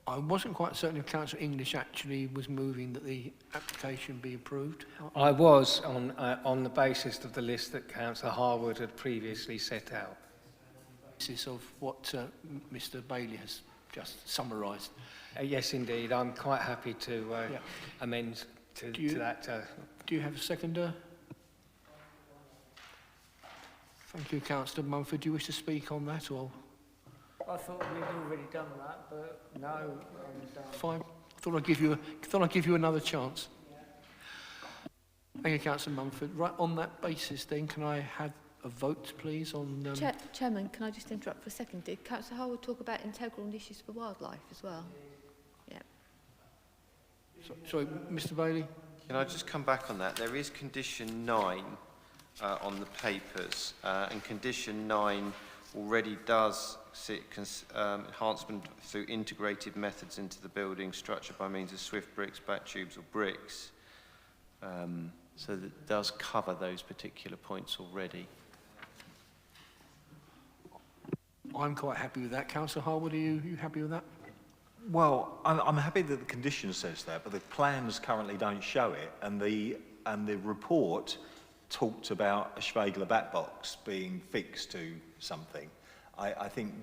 I wasn't quite certain if Councillor English actually was moving that the application be approved. I was on the basis of the list that Councillor Harwood had previously set out. Basis of what Mr. Bailey has just summarised. Yes, indeed. I'm quite happy to amend to that. Do you have a seconder? Thank you, Councillor Mumford. Do you wish to speak on that, or? I thought we'd already done that, but no. Fine. Thought I'd give you another chance. Thank you, Councillor Mumford. Right, on that basis, then, can I have a vote, please, on... Chairman, can I just interrupt for a second? Did Councillor Howard talk about integral issues for wildlife as well? Yeah. Sorry, Mr. Bailey? Can I just come back on that? There is condition 9 on the papers, and condition 9 already does see enhancement through integrated methods into the building structure by means of swift bricks, back tubes or bricks. So that does cover those particular points already. I'm quite happy with that. Councillor Harwood, are you happy with that? Well, I'm happy that the condition says that, but the plans currently don't show it, and the report talked about a Schwegler back box being fixed to something. I think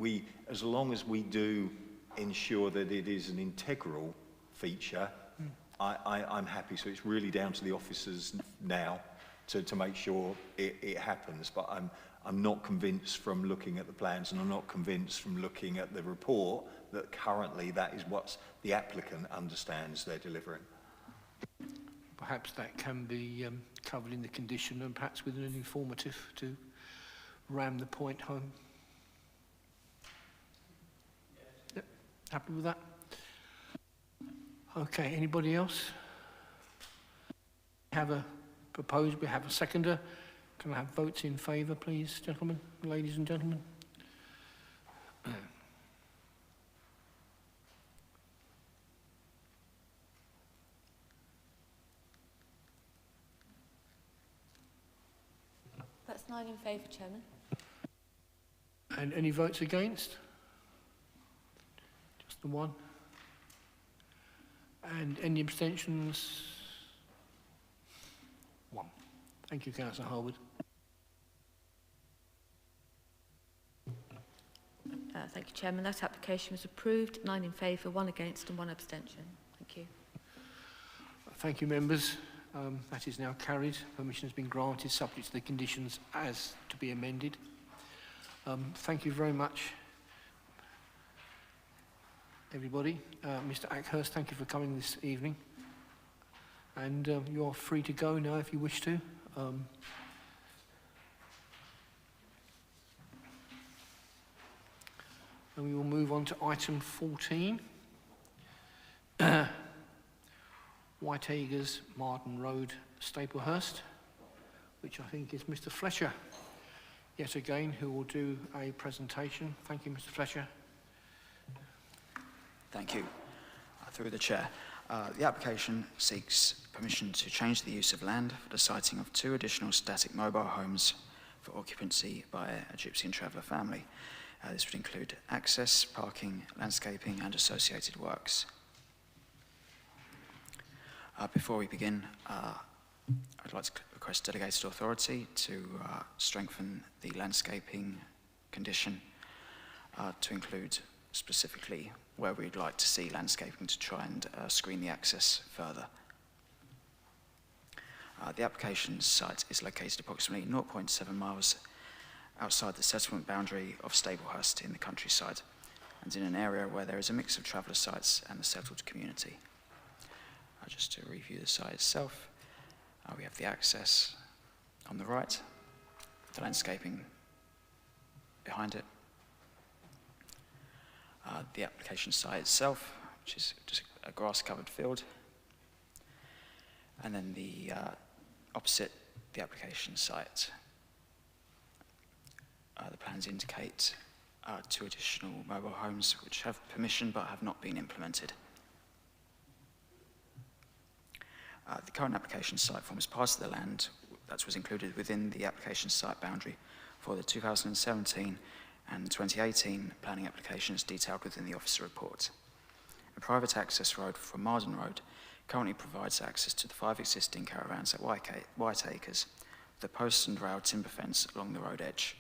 as long as we do ensure that it is an integral feature, I'm happy. So it's really down to the officers now to make sure it happens. But I'm not convinced from looking at the plans, and I'm not convinced from looking at the report that currently that is what the applicant understands they're delivering. Perhaps that can be covered in the condition, and perhaps with an informative to ram the point home. Yep. Happy with that? Okay, anybody else? We have a seconder. Can I have votes in favour, please, gentlemen, ladies and gentlemen? That's 9 in favour, Chairman. And any votes against? Just the one. And any abstentions? 1. Thank you, Councillor Harwood. Thank you, Chairman. That application was approved. 9 in favour, 1 against and 1 abstention. Thank you. Thank you, members. That is now carried. Permission has been granted, subject to the conditions as to be amended. Thank you very much, everybody. Mr. Ackhurst, thank you for coming this evening. And you're free to go now if you wish to. And we will move on to item 14. Whiteacres, Marden Road, Staplehurst, which I think is Mr. Fletcher, yet again, who will do a presentation. Thank you, Mr. Fletcher. Thank you. Through the chair. The application seeks permission to change the use of land for the siting of 2 additional static mobile homes for occupancy by a Gypsy and Traveller family. This would include access, parking, landscaping and associated works. Before we begin, I'd like to request delegated authority to strengthen the landscaping condition to include specifically where we'd like to see landscaping to try and screen the access further The application site is located approximately 0.7 miles outside the settlement boundary of Staplehurst in the countryside, and in an area where there is a mix of traveller sites and the settled community. Just to review the site itself, we have the access on the right, the landscaping behind it, the application site itself, which is just a grass-covered field, and then the opposite the application site. The plans indicate 2 additional mobile homes which have permission but have not been implemented. The current application site forms part of the land that was included within the application site boundary for the 2017 and 2018 planning applications detailed within the officer report. A private access road from Marden Road currently provides access to the 5 existing caravans at Whiteacres, with a post and rail timber fence along the road edge.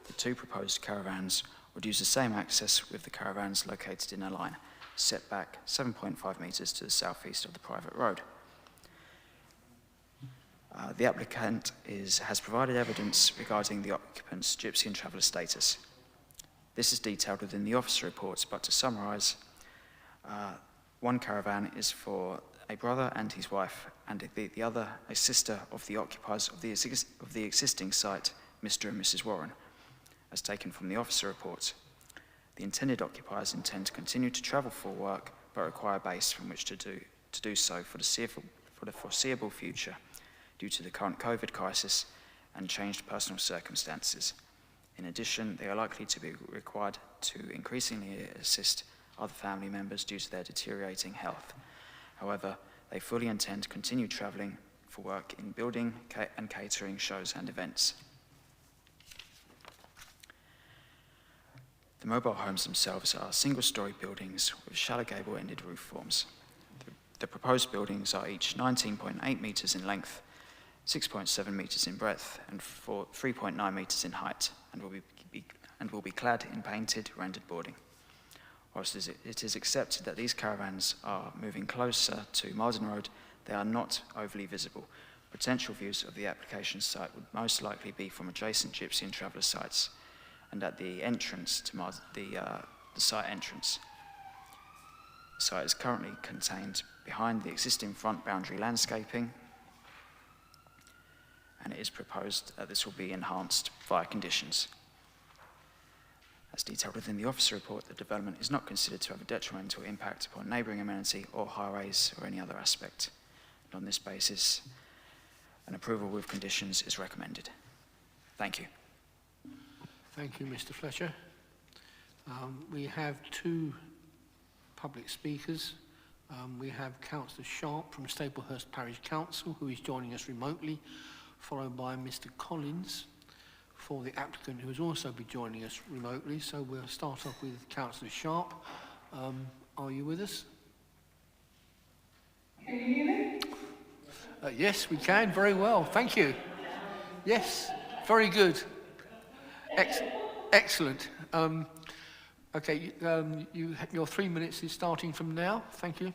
The 2 proposed caravans would use the same access with the caravans located in a line set back 7.5 metres to the southeast of the private road. The applicant has provided evidence regarding the occupant's gypsy and traveller status. This is detailed within the officer reports, but to summarise, 1 caravan is for a brother and his wife, and the other a sister of the occupiers of the existing site, Mr. and Mrs. Warren, as taken from the officer report. The intended occupiers intend to continue to travel for work, but require a base from which to do so for the foreseeable future, due to the current COVID crisis and changed personal circumstances. In addition, they are likely to be required to increasingly assist other family members due to their deteriorating health. However, they fully intend to continue travelling for work in building and catering shows and events. The mobile homes themselves are single-storey buildings with shallow gable-ended roof forms. The proposed buildings are each 19.8 metres in length, 6.7 metres in breadth, and 3.9 metres in height, and will be clad in painted rendered boarding. Whilst it is accepted that these caravans are moving closer to Marden Road, they are not overly visible. Potential views of the application site would most likely be from adjacent gypsy and traveller sites, and at the entrance to the site entrance. The site is currently contained behind the existing front boundary landscaping, and it is proposed that this will be enhanced via conditions. As detailed within the officer report, the development is not considered to have a detrimental impact upon neighbouring amenity or highways or any other aspect. And on this basis, an approval with conditions is recommended. Thank you. Thank you, Mr. Fletcher. We have 2 public speakers. We have Councillor Sharp from Staplehurst Parish Council, who is joining us remotely, followed by Mr. Collins for the applicant, who will also be joining us remotely. So we'll start off with Councillor Sharp. Are you with us? Can you hear me? Yes, we can. Very well. Thank you. Yes, very good. Excellent. Okay, your 3 minutes is starting from now. Thank you.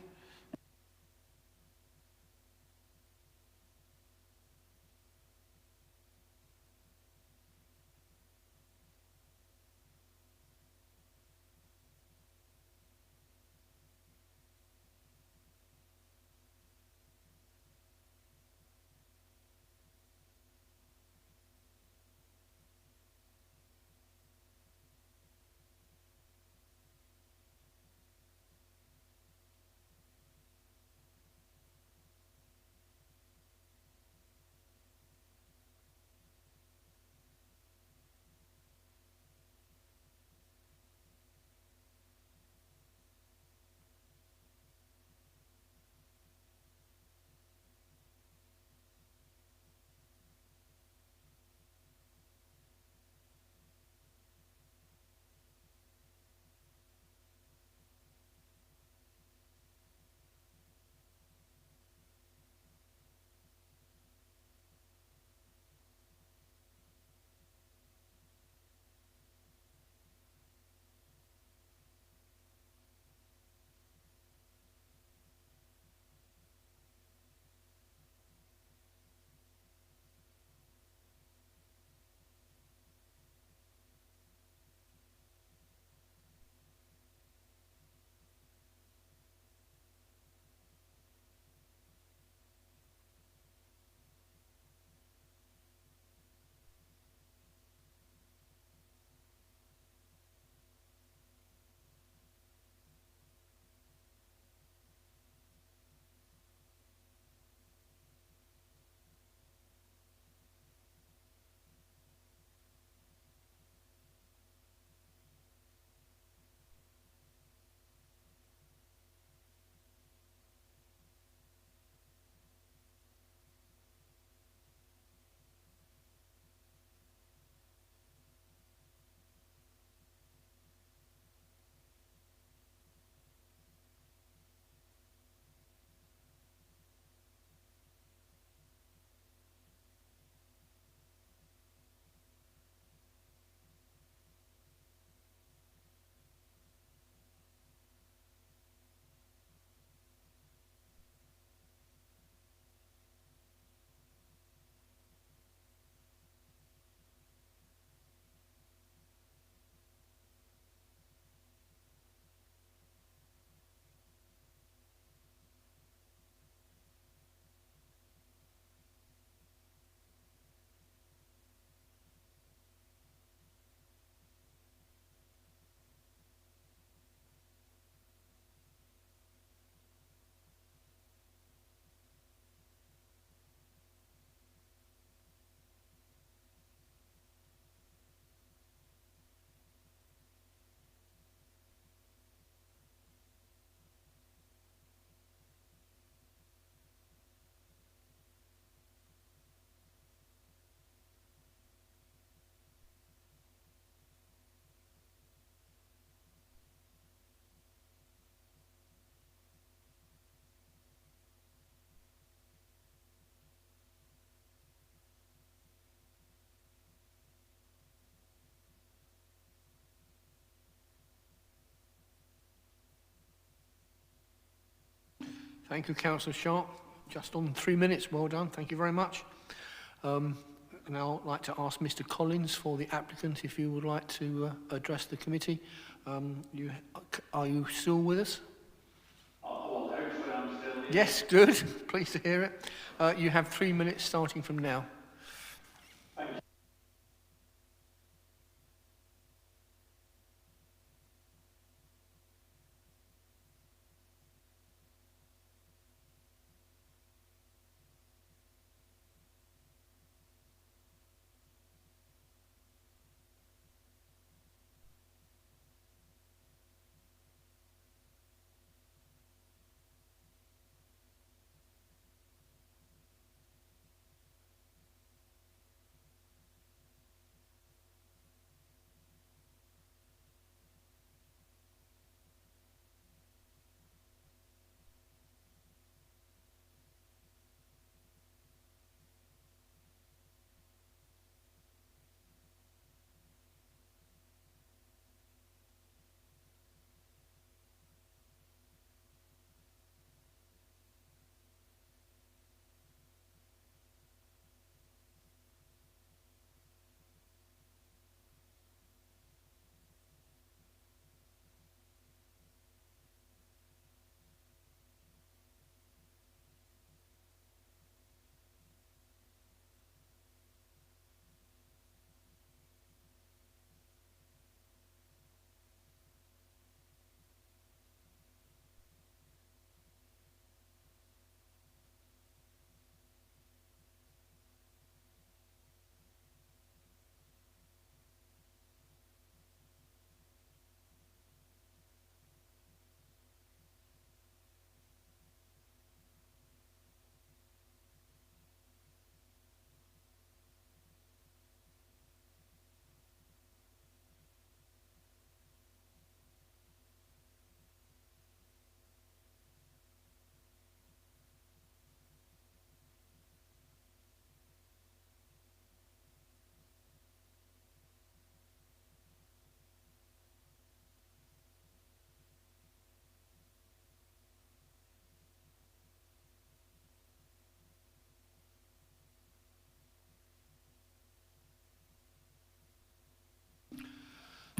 Thank you, Councillor Sharp. Just on 3 minutes. Well done. Thank you very much. Now I'd like to ask Mr. Collins for the applicant if you would like to address the committee. Are you still with us? Well, hopefully I'm still here. Yes, good. Pleased to hear it. You have 3 minutes starting from now. Thank you.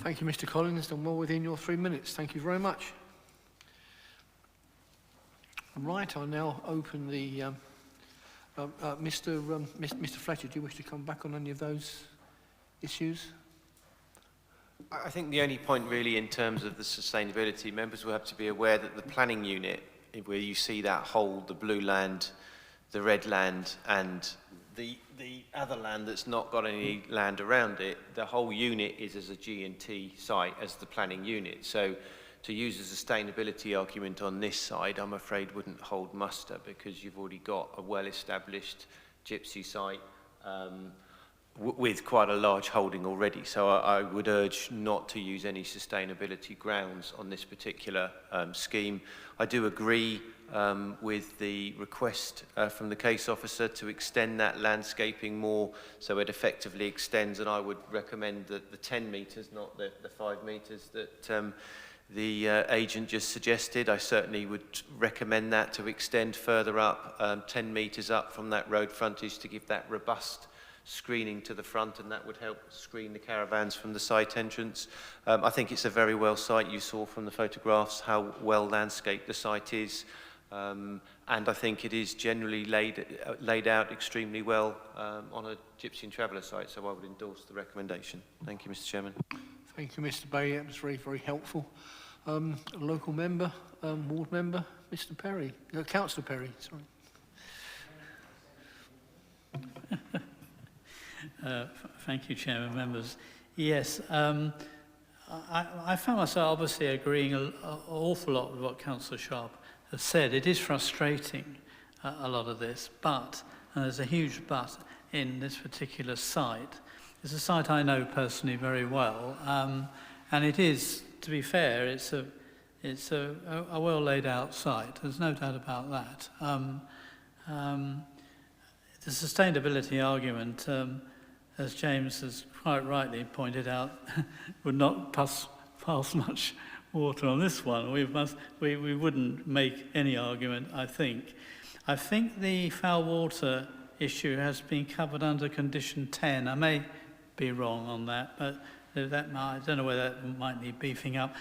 Thank you, Mr. Collins. Done well within your 3 minutes. Thank you very much. Right, I'll now open the... Mr. Fletcher, do you wish to come back on any of those issues? I think the only point really in terms of the sustainability, members will have to be aware that the planning unit, where you see that whole, the blue land, the red land, and the other land that's not got any land around it, the whole unit is as a G&T site as the planning unit. So to use a sustainability argument on this side, I'm afraid wouldn't hold muster, because you've already got a well-established gypsy site with quite a large holding already. So I would urge not to use any sustainability grounds on this particular scheme. I do agree with the request from the case officer to extend that landscaping more, so it effectively extends, and I would recommend that the 10 metres, not the 5 metres that the agent just suggested. I certainly would recommend that to extend further up, 10 metres up from that road frontage, to give that robust screening to the front, and that would help screen the caravans from the site entrance. I think it's a very well site. You saw from the photographs how well landscaped the site is, and I think it is generally laid out extremely well on a Gypsy and Traveller site, so I would endorse the recommendation. Thank you, Mr. Chairman. Thank you, Mr. Bay. That was very, very helpful. Local member, ward member, Mr. Perry, Councillor Perry, sorry. Thank you, Chairman, members. Yes, I found myself obviously agreeing an awful lot with what Councillor Sharp has said. It is frustrating, a lot of this, but, and there's a huge but in this particular site. It's a site I know personally very well, and it is, to be fair, it's a well laid out site. There's no doubt about that. The sustainability argument, as James has quite rightly pointed out, would not pass much water on this one. We wouldn't make any argument, I think. I think the foul water issue has been covered under condition 10. I may be wrong on that, but I don't know whether that might need beefing up.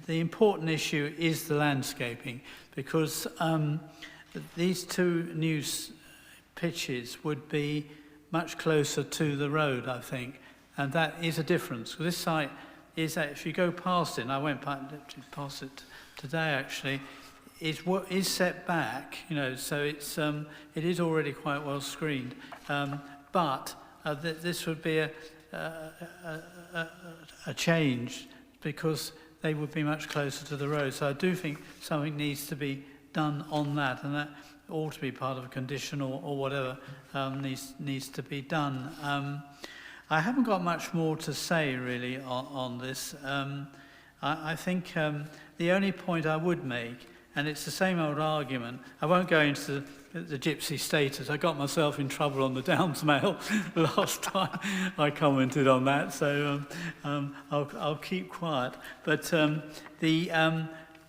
The important issue is the landscaping, because these two new pitches would be much closer to the road, I think, and that is a difference. This site is that if you go past it, and I went past it today actually, is set back, you know, so it is already quite well screened, but this would be a change because they would be much closer to the road. So I do think something needs to be done on that, and that ought to be part of a condition or whatever needs to be done. I haven't got much more to say really on this. I think the only point I would make, and it's the same old argument, I won't go into the gypsy status. I got myself in trouble on the Downs Mail last time I commented on that, so I'll keep quiet. But the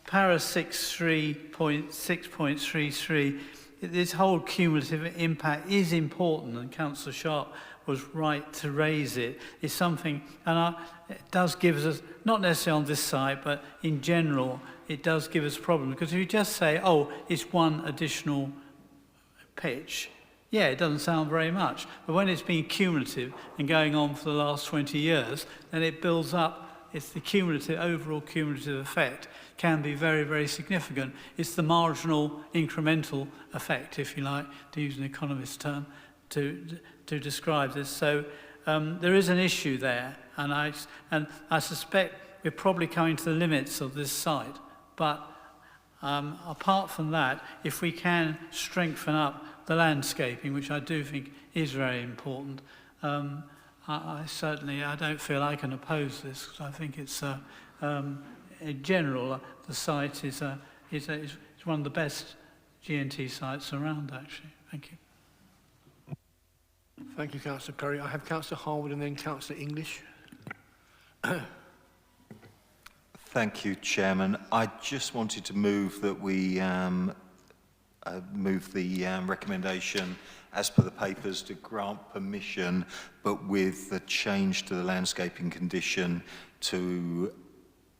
para 6.33, this whole cumulative impact is important, and Councillor Sharp was right to raise it. It's something, and it does give us, not necessarily on this site, but in general, it does give us problems. Because if you just say, oh, it's one additional pitch, yeah, it doesn't sound very much. But when it's been cumulative and going on for the last 20 years, then it builds up. It's the cumulative, overall cumulative effect can be very, very significant. It's the marginal incremental effect, if you like, to use an economist's term, to describe this. So there is an issue there, and I suspect we're probably coming to the limits of this site. But apart from that, if we can strengthen up the landscaping, which I do think is very important, I don't feel I can oppose this, because I think it's in general the site is one of the best G&T sites around, actually. Thank you. Thank you, Councillor Curry. I have Councillor Harwood and then Councillor English. Thank you, Chairman. I just wanted to move that we move the recommendation as per the papers to grant permission, but with the change to the landscaping condition to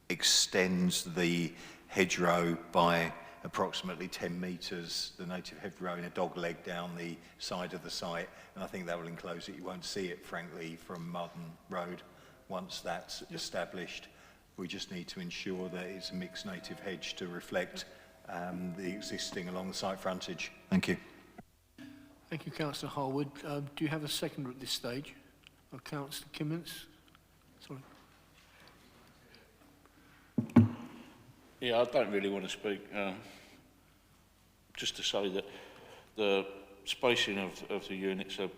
extend the hedgerow by approximately 10 metres, the native hedgerow in a dog leg down the side of the site, and I think that will enclose it. You won't see it, frankly, from Marden Road once that's established. We just need to ensure that it's a mixed native hedge to reflect the existing along the site frontage. Thank you. Thank you, Councillor Harwood. Do you have a seconder at this stage? Or Councillor Kimmins? Sorry. Yeah, I don't really want to speak. Just to say that the spacing of the units are,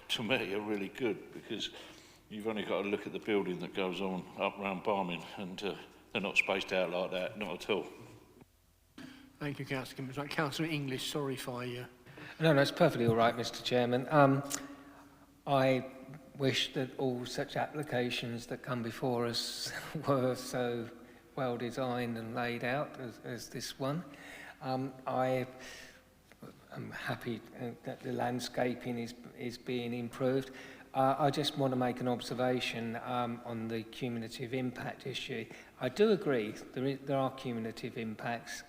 to me, are really good, because you've only got to look at the building that goes on up round Barming, and they're not spaced out like that, not at all. Thank you, Councillor Kimmins. Right, Councillor English, sorry if I... No, it's perfectly all right, Mr. Chairman. I wish that all such applications that come before us were so well designed and laid out as this one. I am happy that the landscaping is being improved. I just want to make an observation on the cumulative impact issue. I do agree there are cumulative impacts,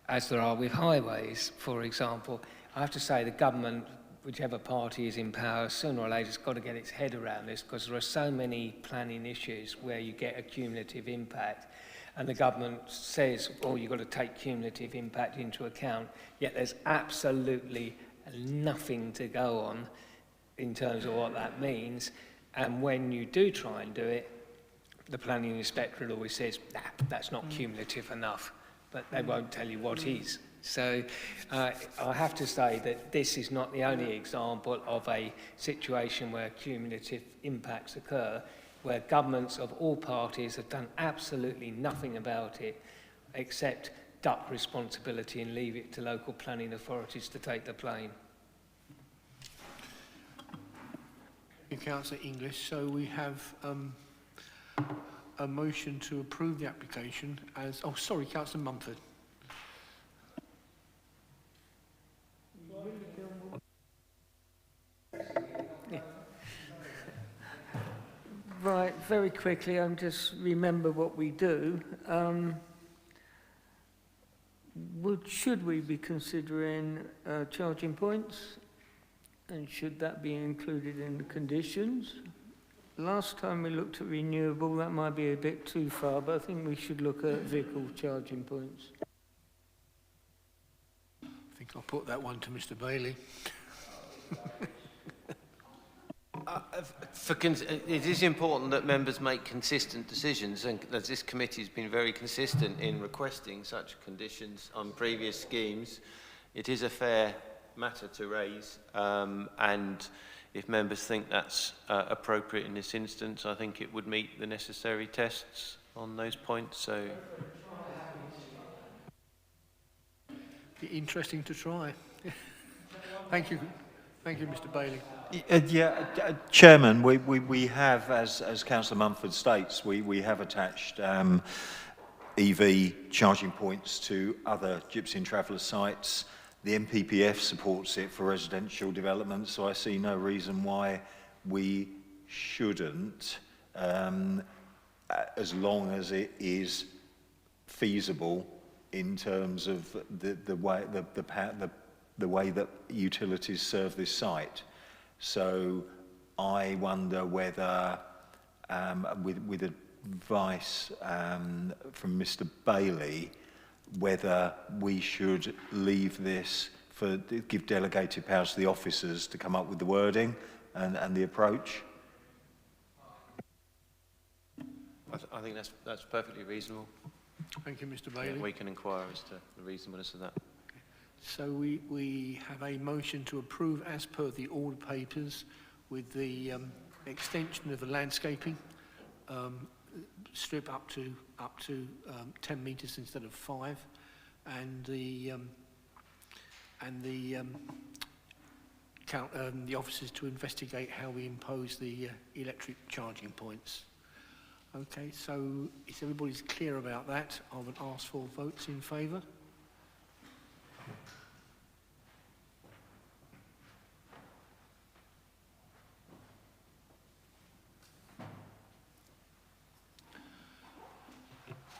as there are with highways, for example. I have to say the government, whichever party is in power, sooner or later has got to get its head around this, because there are so many planning issues where you get a cumulative impact, and the government says, oh, you've got to take cumulative impact into account, yet there's absolutely nothing to go on in terms of what that means. And when you do try and do it, the planning inspector always says, nah, that's not cumulative enough, but they won't tell you what is. So I have to say that this is not the only example of a situation where cumulative impacts occur, where governments of all parties have done absolutely nothing about it except duck responsibility and leave it to local planning authorities to take the blame. Thank you, Councillor English. So we have a motion to approve the application as... Oh, sorry, Councillor Mumford. Right, very quickly, I'm just remember what we do. Should we be considering charging points? And should that be included in the conditions? Last time we looked at renewable, that might be a bit too far, but I think we should look at vehicle charging points. I think I'll put that one to Mr Bailey. It is important that members make consistent decisions, and as this committee has been very consistent in requesting such conditions on previous schemes, it is a fair matter to raise, and if members think that's appropriate in this instance, I think it would meet the necessary tests on those points. So, be interesting to try. Thank you, Mr Bailey. Chairman, we have, as Councillor Mumford states, we have attached EV charging points to other Gypsy and Traveller sites. The MPPF supports it for residential development, so I see no reason why we shouldn't, as long as it is feasible in terms of the way that utilities serve this site. So I wonder whether, with advice from Mr Bailey, whether we should leave this give delegated powers to the officers to come up with the wording and the approach. I think that's perfectly reasonable. Thank you, Mr Bailey. Yeah, we can inquire as to the reasonableness of that. So we have a motion to approve as per the order papers with the extension of the landscaping strip up to 10 metres instead of 5, and the officers to investigate how we impose the electric charging points. Okay, so if everybody's clear about that, I would ask for votes in favour.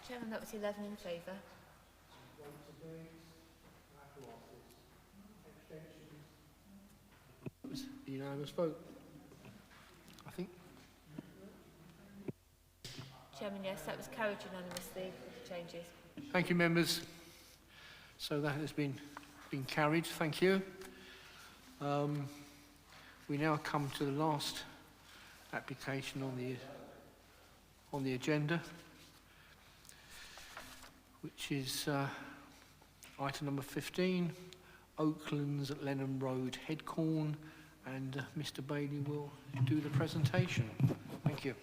Chairman, that was 11 in favour. It was a unanimous vote, I think. Chairman, yes, that was carried unanimously. Changes. Thank you, members. So that has been carried. Thank you. We now come to the last application on the agenda, which is item number 15, Oaklands at Lenham Road, Headcorn, and Mr Bailey will do the presentation. Thank you.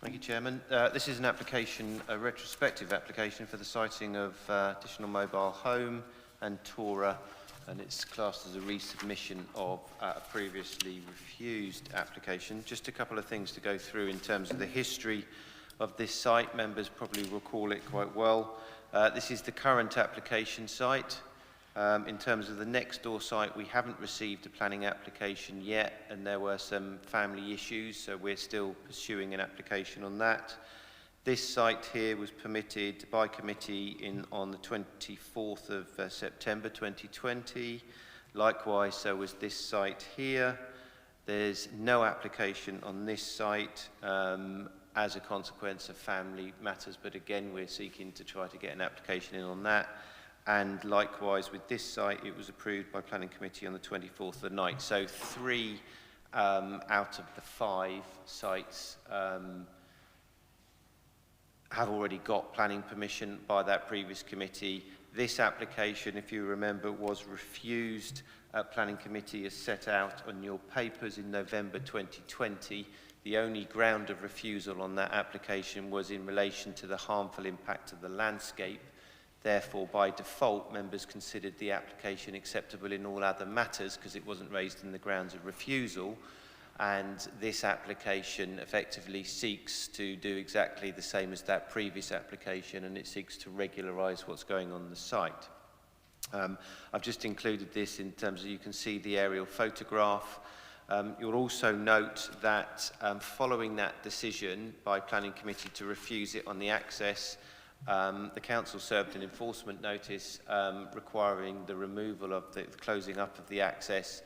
Thank you, Chairman. This is an application, a retrospective application for the siting of additional mobile home and Tora, and it's classed as a resubmission of a previously refused application. Just a couple of things to go through in terms of the history of this site. Members probably recall it quite well. This is the current application site. In terms of the next door site, we haven't received a planning application yet, and there were some family issues, so we're still pursuing an application on that. This site here was permitted by committee on the 24th of September 2020. Likewise, so was this site here. There's no application on this site as a consequence of family matters, but again, we're seeking to try to get an application in on that. And likewise with this site, it was approved by planning committee on the 24th of the night. So 3 out of the 5 sites have already got planning permission by that previous committee. This application, if you remember, was refused at planning committee as set out on your papers in November 2020. The only ground of refusal on that application was in relation to the harmful impact of the landscape. Therefore, by default, members considered the application acceptable in all other matters because it wasn't raised in the grounds of refusal. and this application effectively seeks to do exactly the same as that previous application, and it seeks to regularise what's going on the site. I've just included this in terms of, you can see the aerial photograph. You'll also note that following that decision by Planning Committee to refuse it on the access, the Council served an enforcement notice requiring the removal of the closing up of the access.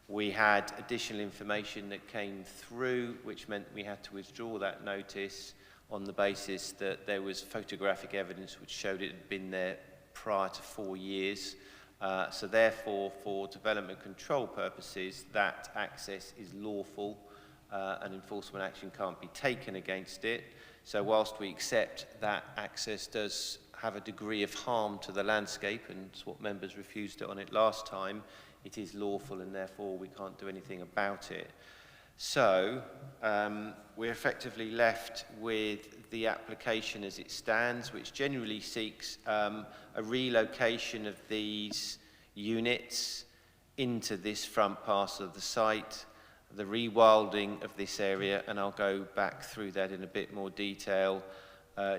We had additional information that came through, which meant we had to withdraw that notice on the basis that there was photographic evidence which showed it had been there prior to 4 years. So therefore, for development control purposes, that access is lawful and enforcement action can't be taken against it. So whilst we accept that access does have a degree of harm to the landscape, and it's what members refused it on it last time, it is lawful and therefore we can't do anything about it. So we're effectively left with the application as it stands, which generally seeks a relocation of these units into this front parcel of the site, the rewilding of this area, and I'll go back through that in a bit more detail.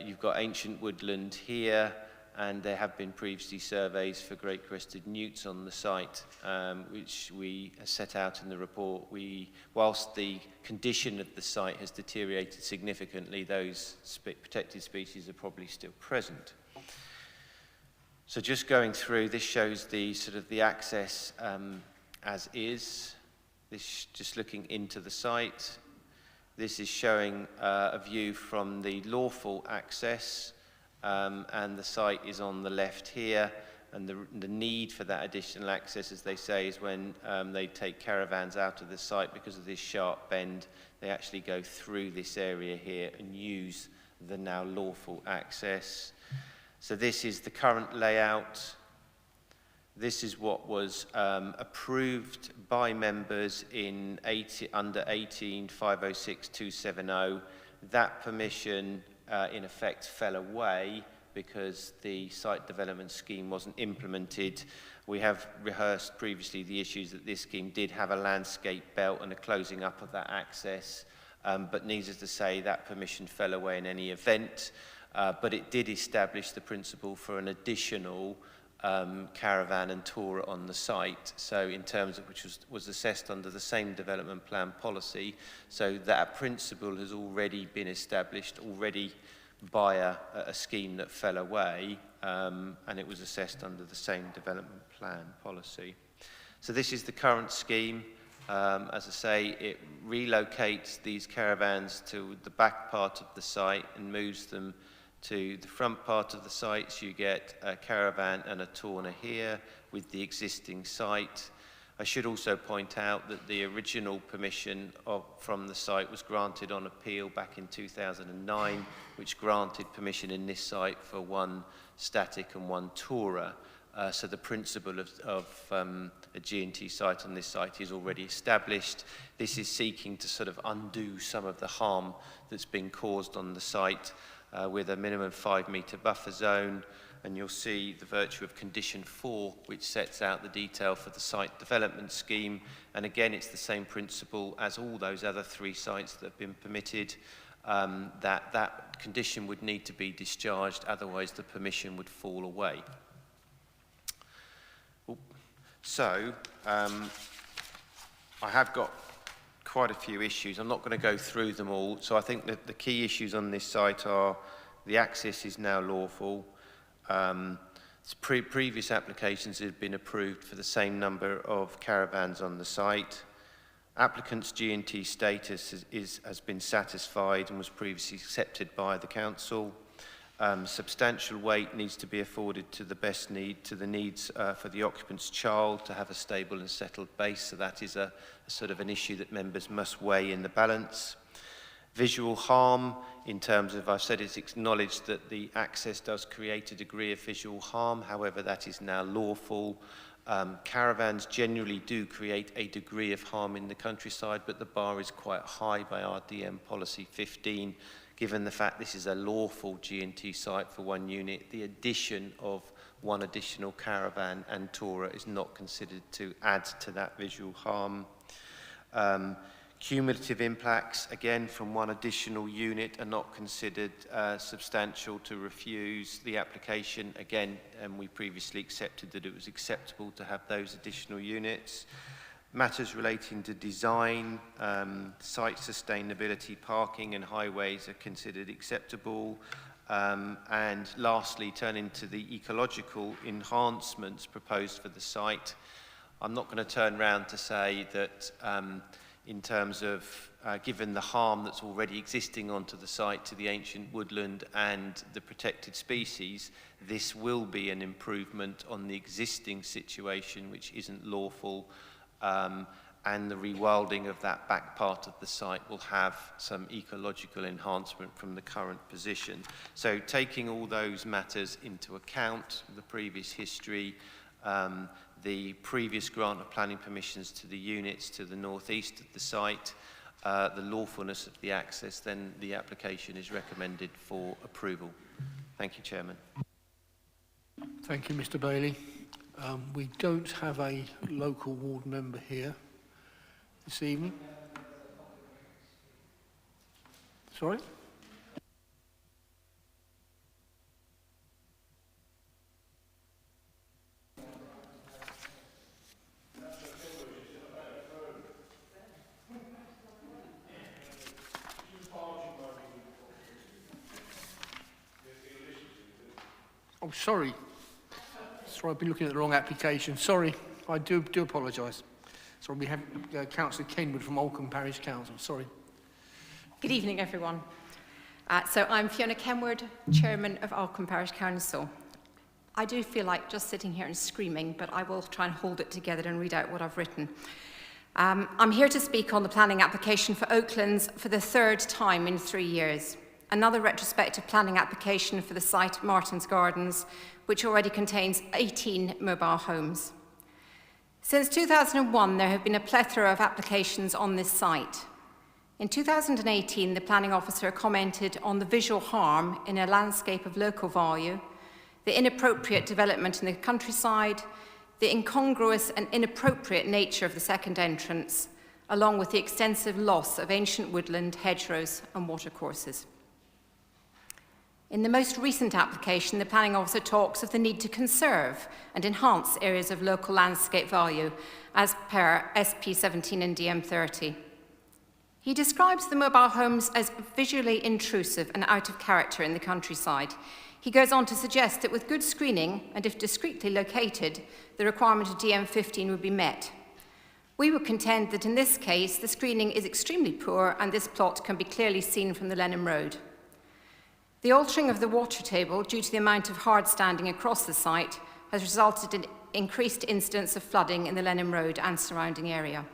You've got ancient woodland here, and there have been previously surveys for great crested newts on the site, which we set out in the report. Whilst the condition of the site has deteriorated significantly, those protected species are probably still present. So just going through, this shows the sort of the access as is. This just looking into the site. This is showing a view from the lawful access. And the site is on the left here, and the need for that additional access, as they say, is when they take caravans out of the site because of this sharp bend. They actually go through this area here and use the now lawful access. So this is the current layout. This is what was approved by members in under 18.506.270. That permission in effect fell away because the site development scheme wasn't implemented. We have rehearsed previously the issues that this scheme did have a landscape belt and a closing up of that access, but needless to say that permission fell away in any event, but it did establish the principle for an additional caravan and tourer on the site, so in terms of which was assessed under the same development plan policy, so that principle has already been established by a scheme that fell away, and it was assessed under the same development plan policy. So this is the current scheme. As I say, it relocates these caravans to the back part of the site and moves them to the front part of the site. So you get a caravan and a tourer here with the existing site. I should also point out that the original permission from the site was granted on appeal back in 2009, which granted permission in this site for one static and one tourer. So the principle of a G&T site on this site is already established. This is seeking to sort of undo some of the harm that's been caused on the site with a minimum 5-metre buffer zone. And you'll see the virtue of condition 4, which sets out the detail for the site development scheme. And again, it's the same principle as all those other 3 sites that have been permitted, that condition would need to be discharged, otherwise the permission would fall away. So, I have got quite a few issues. I'm not going to go through them all. So I think that the key issues on this site are the access is now lawful. Previous applications had been approved for the same number of caravans on the site. Applicant's G&T status has been satisfied and was previously accepted by the council. Substantial weight needs to be afforded to the needs for the occupant's child to have a stable and settled base. So that is a sort of an issue that members must weigh in the balance. Visual harm, in terms of, I've said it's acknowledged that the access does create a degree of visual harm, however that is now lawful. Caravans generally do create a degree of harm in the countryside, but the bar is quite high by RDM policy 15. Given the fact this is a lawful G&T site for one unit, the addition of one additional caravan and tourer is not considered to add to that visual harm. Cumulative impacts, again, from one additional unit are not considered substantial to refuse the application. Again, we previously accepted that it was acceptable to have those additional units. Matters relating to design, site sustainability, parking and highways are considered acceptable. And lastly, turning to the ecological enhancements proposed for the site, I'm not going to turn around to say that in terms of given the harm that's already existing onto the site to the ancient woodland and the protected species, this will be an improvement on the existing situation, which isn't lawful, and the rewilding of that back part of the site will have some ecological enhancement from the current position. So taking all those matters into account, the previous history, the previous grant of planning permissions to the units to the northeast of the site, the lawfulness of the access, then the application is recommended for approval. Thank you, Chairman. Thank you, Mr. Bailey. We don't have a local ward member here this evening. Sorry? Oh, sorry. Sorry, I've been looking at the wrong application. Sorry, I do apologise. Sorry, we have Councillor Kenwood from Oldcombe Parish Council. Sorry. Good evening, everyone. So I'm Fiona Kenwood, Chairman of Oldcombe Parish Council. I do feel like just sitting here and screaming, but I will try and hold it together and read out what I've written. I'm here to speak on the planning application for Oaklands for the third time in 3 years. Another retrospective planning application for the site Martin's Gardens, which already contains 18 mobile homes. Since 2001, there have been a plethora of applications on this site. In 2018, the planning officer commented on the visual harm in a landscape of local value, the inappropriate development in the countryside, the incongruous and inappropriate nature of the second entrance, along with the extensive loss of ancient woodland, hedgerows and watercourses. In the most recent application, the planning officer talks of the need to conserve and enhance areas of local landscape value as per SP 17 and DM 30. He describes the mobile homes as visually intrusive and out of character in the countryside. He goes on to suggest that with good screening, and if discreetly located, the requirement of DM 15 would be met. We would contend that in this case, the screening is extremely poor and this plot can be clearly seen from the Lenham Road. The altering of the water table due to the amount of hard standing across the site has resulted in increased incidents of flooding in the Lenham Road and surrounding area.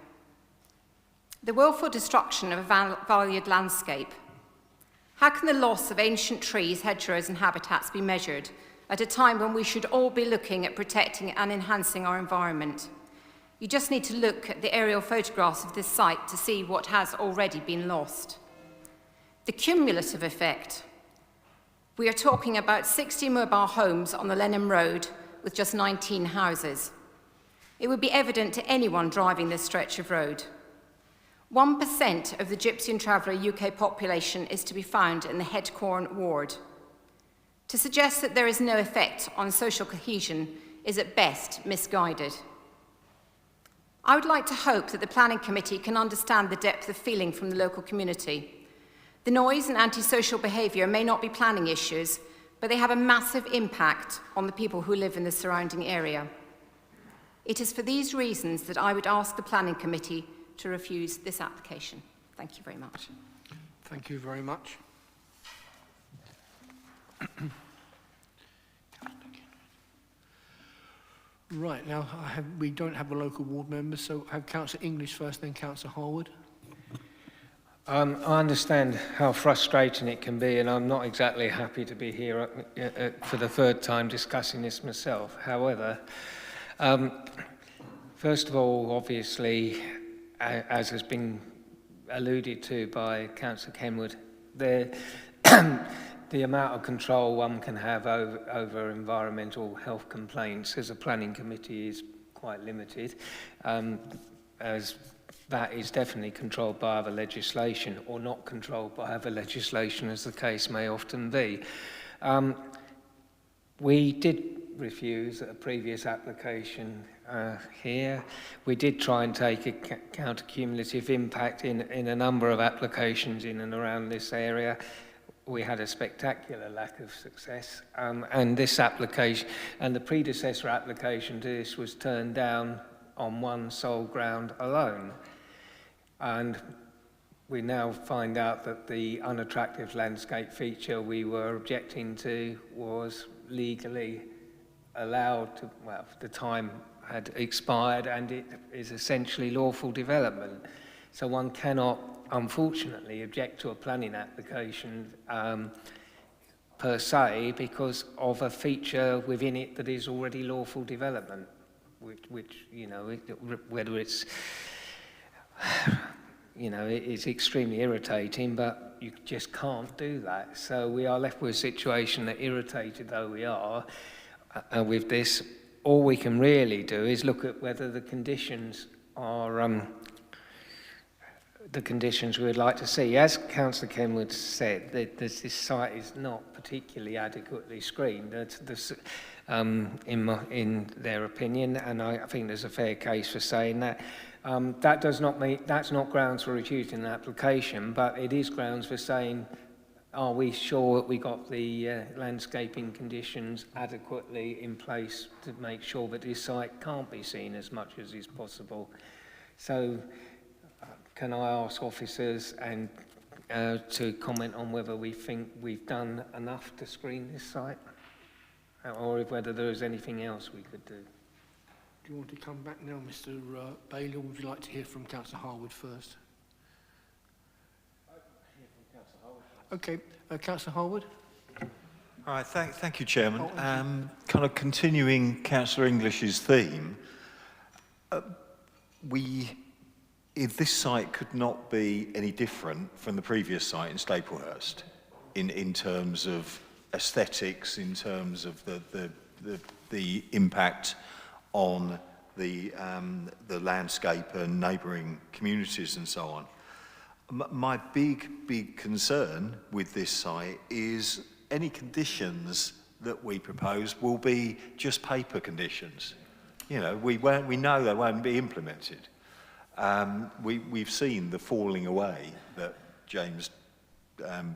The willful destruction of a valued landscape. How can the loss of ancient trees, hedgerows and habitats be measured at a time when we should all be looking at protecting and enhancing our environment? You just need to look at the aerial photographs of this site to see what has already been lost. The cumulative effect. We are talking about 60 mobile homes on the Lenham Road with just 19 houses. It would be evident to anyone driving this stretch of road. 1% of the Gypsy and Traveller UK population is to be found in the Headcorn ward. To suggest that there is no effect on social cohesion is at best misguided. I would like to hope that the Planning Committee can understand the depth of feeling from the local community. The noise and antisocial behaviour may not be planning issues, but they have a massive impact on the people who live in the surrounding area. It is for these reasons that I would ask the Planning Committee to refuse this application. Thank you very much. Thank you very much. Right, now we don't have a local ward member, so I have Councillor English first, then Councillor Harwood. I understand how frustrating it can be, and I'm not exactly happy to be here for the third time discussing this myself. However, first of all, obviously, as has been alluded to by Councillor Kenwood, the amount of control one can have over environmental health complaints as a planning committee is quite limited. As that is definitely controlled by other legislation, or not controlled by other legislation, as the case may often be. We did refuse a previous application here. We did try and take account of cumulative impact in a number of applications in and around this area. We had a spectacular lack of success, and this application and the predecessor application to this was turned down on one sole ground alone. And we now find out that the unattractive landscape feature we were objecting to was legally allowed to, well, the time had expired and it is essentially lawful development. So one cannot, unfortunately, object to a planning application per se because of a feature within it that is already lawful development, which you know, whether it's, you know, it's extremely irritating, but you just can't do that. So we are left with a situation that, irritated though we are with this, all we can really do is look at whether the conditions are the conditions we would like to see. As Councillor Kenwood said, this site is not particularly adequately screened in their opinion, and I think there's a fair case for saying that. That does not mean, that's not grounds for refusing an application, but it is grounds for saying, are we sure that we got the landscaping conditions adequately in place to make sure that this site can't be seen as much as is possible? So can I ask officers and to comment on whether we think we've done enough to screen this site, or whether there is anything else we could do? Do you want to come back now, Mr. Bailey, or would you like to hear from Councillor Harwood first? Okay, Councillor Harwood. All right, thank you, Chairman. Kind of continuing Councillor English's theme, if this site could not be any different from the previous site in Staplehurst in terms of aesthetics, in terms of the impact on the landscape and neighbouring communities and so on. My big concern with this site is any conditions that we propose will be just paper conditions. You know, we know they won't be implemented. We've seen the falling away that James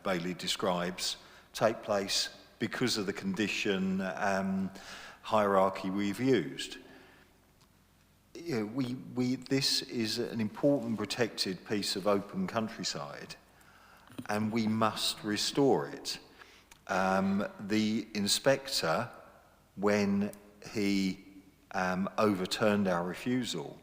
Bailey describes take place because of the condition hierarchy we've used. You know, this is an important protected piece of open countryside, and we must restore it. The inspector, when he overturned our refusal,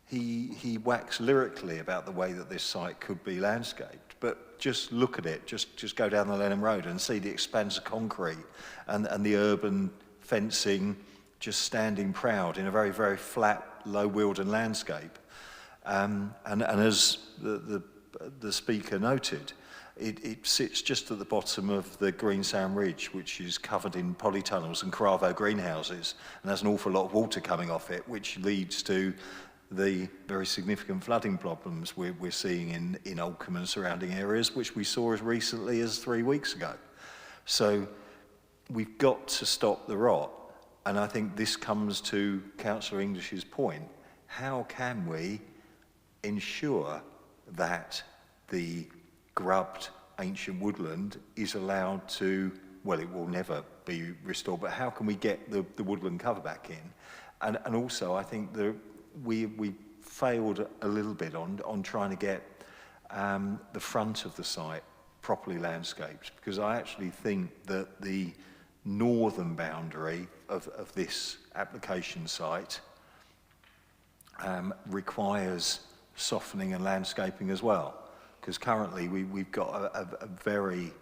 he waxed lyrically about the way that this site could be landscaped. But just look at it, just go down the Lenham Road and see the expanse of concrete and the urban fencing just standing proud in a very, very flat, low-wheeled landscape. And as the speaker noted, it sits just at the bottom of the Greensand Ridge, which is covered in polytunnels and Cravo greenhouses, and has an awful lot of water coming off it, which leads to the very significant flooding problems we're seeing in Oldcombe and surrounding areas, which we saw as recently as 3 weeks ago. So we've got to stop the rot. And I think this comes to Councillor English's point. How can we ensure that the grubbed ancient woodland is allowed to, well, it will never be restored, but how can we get the woodland cover back in? And also, I think that we failed a little bit on trying to get the front of the site properly landscaped, because I actually think that the northern boundary of this application site requires softening and landscaping as well, because currently we've got a very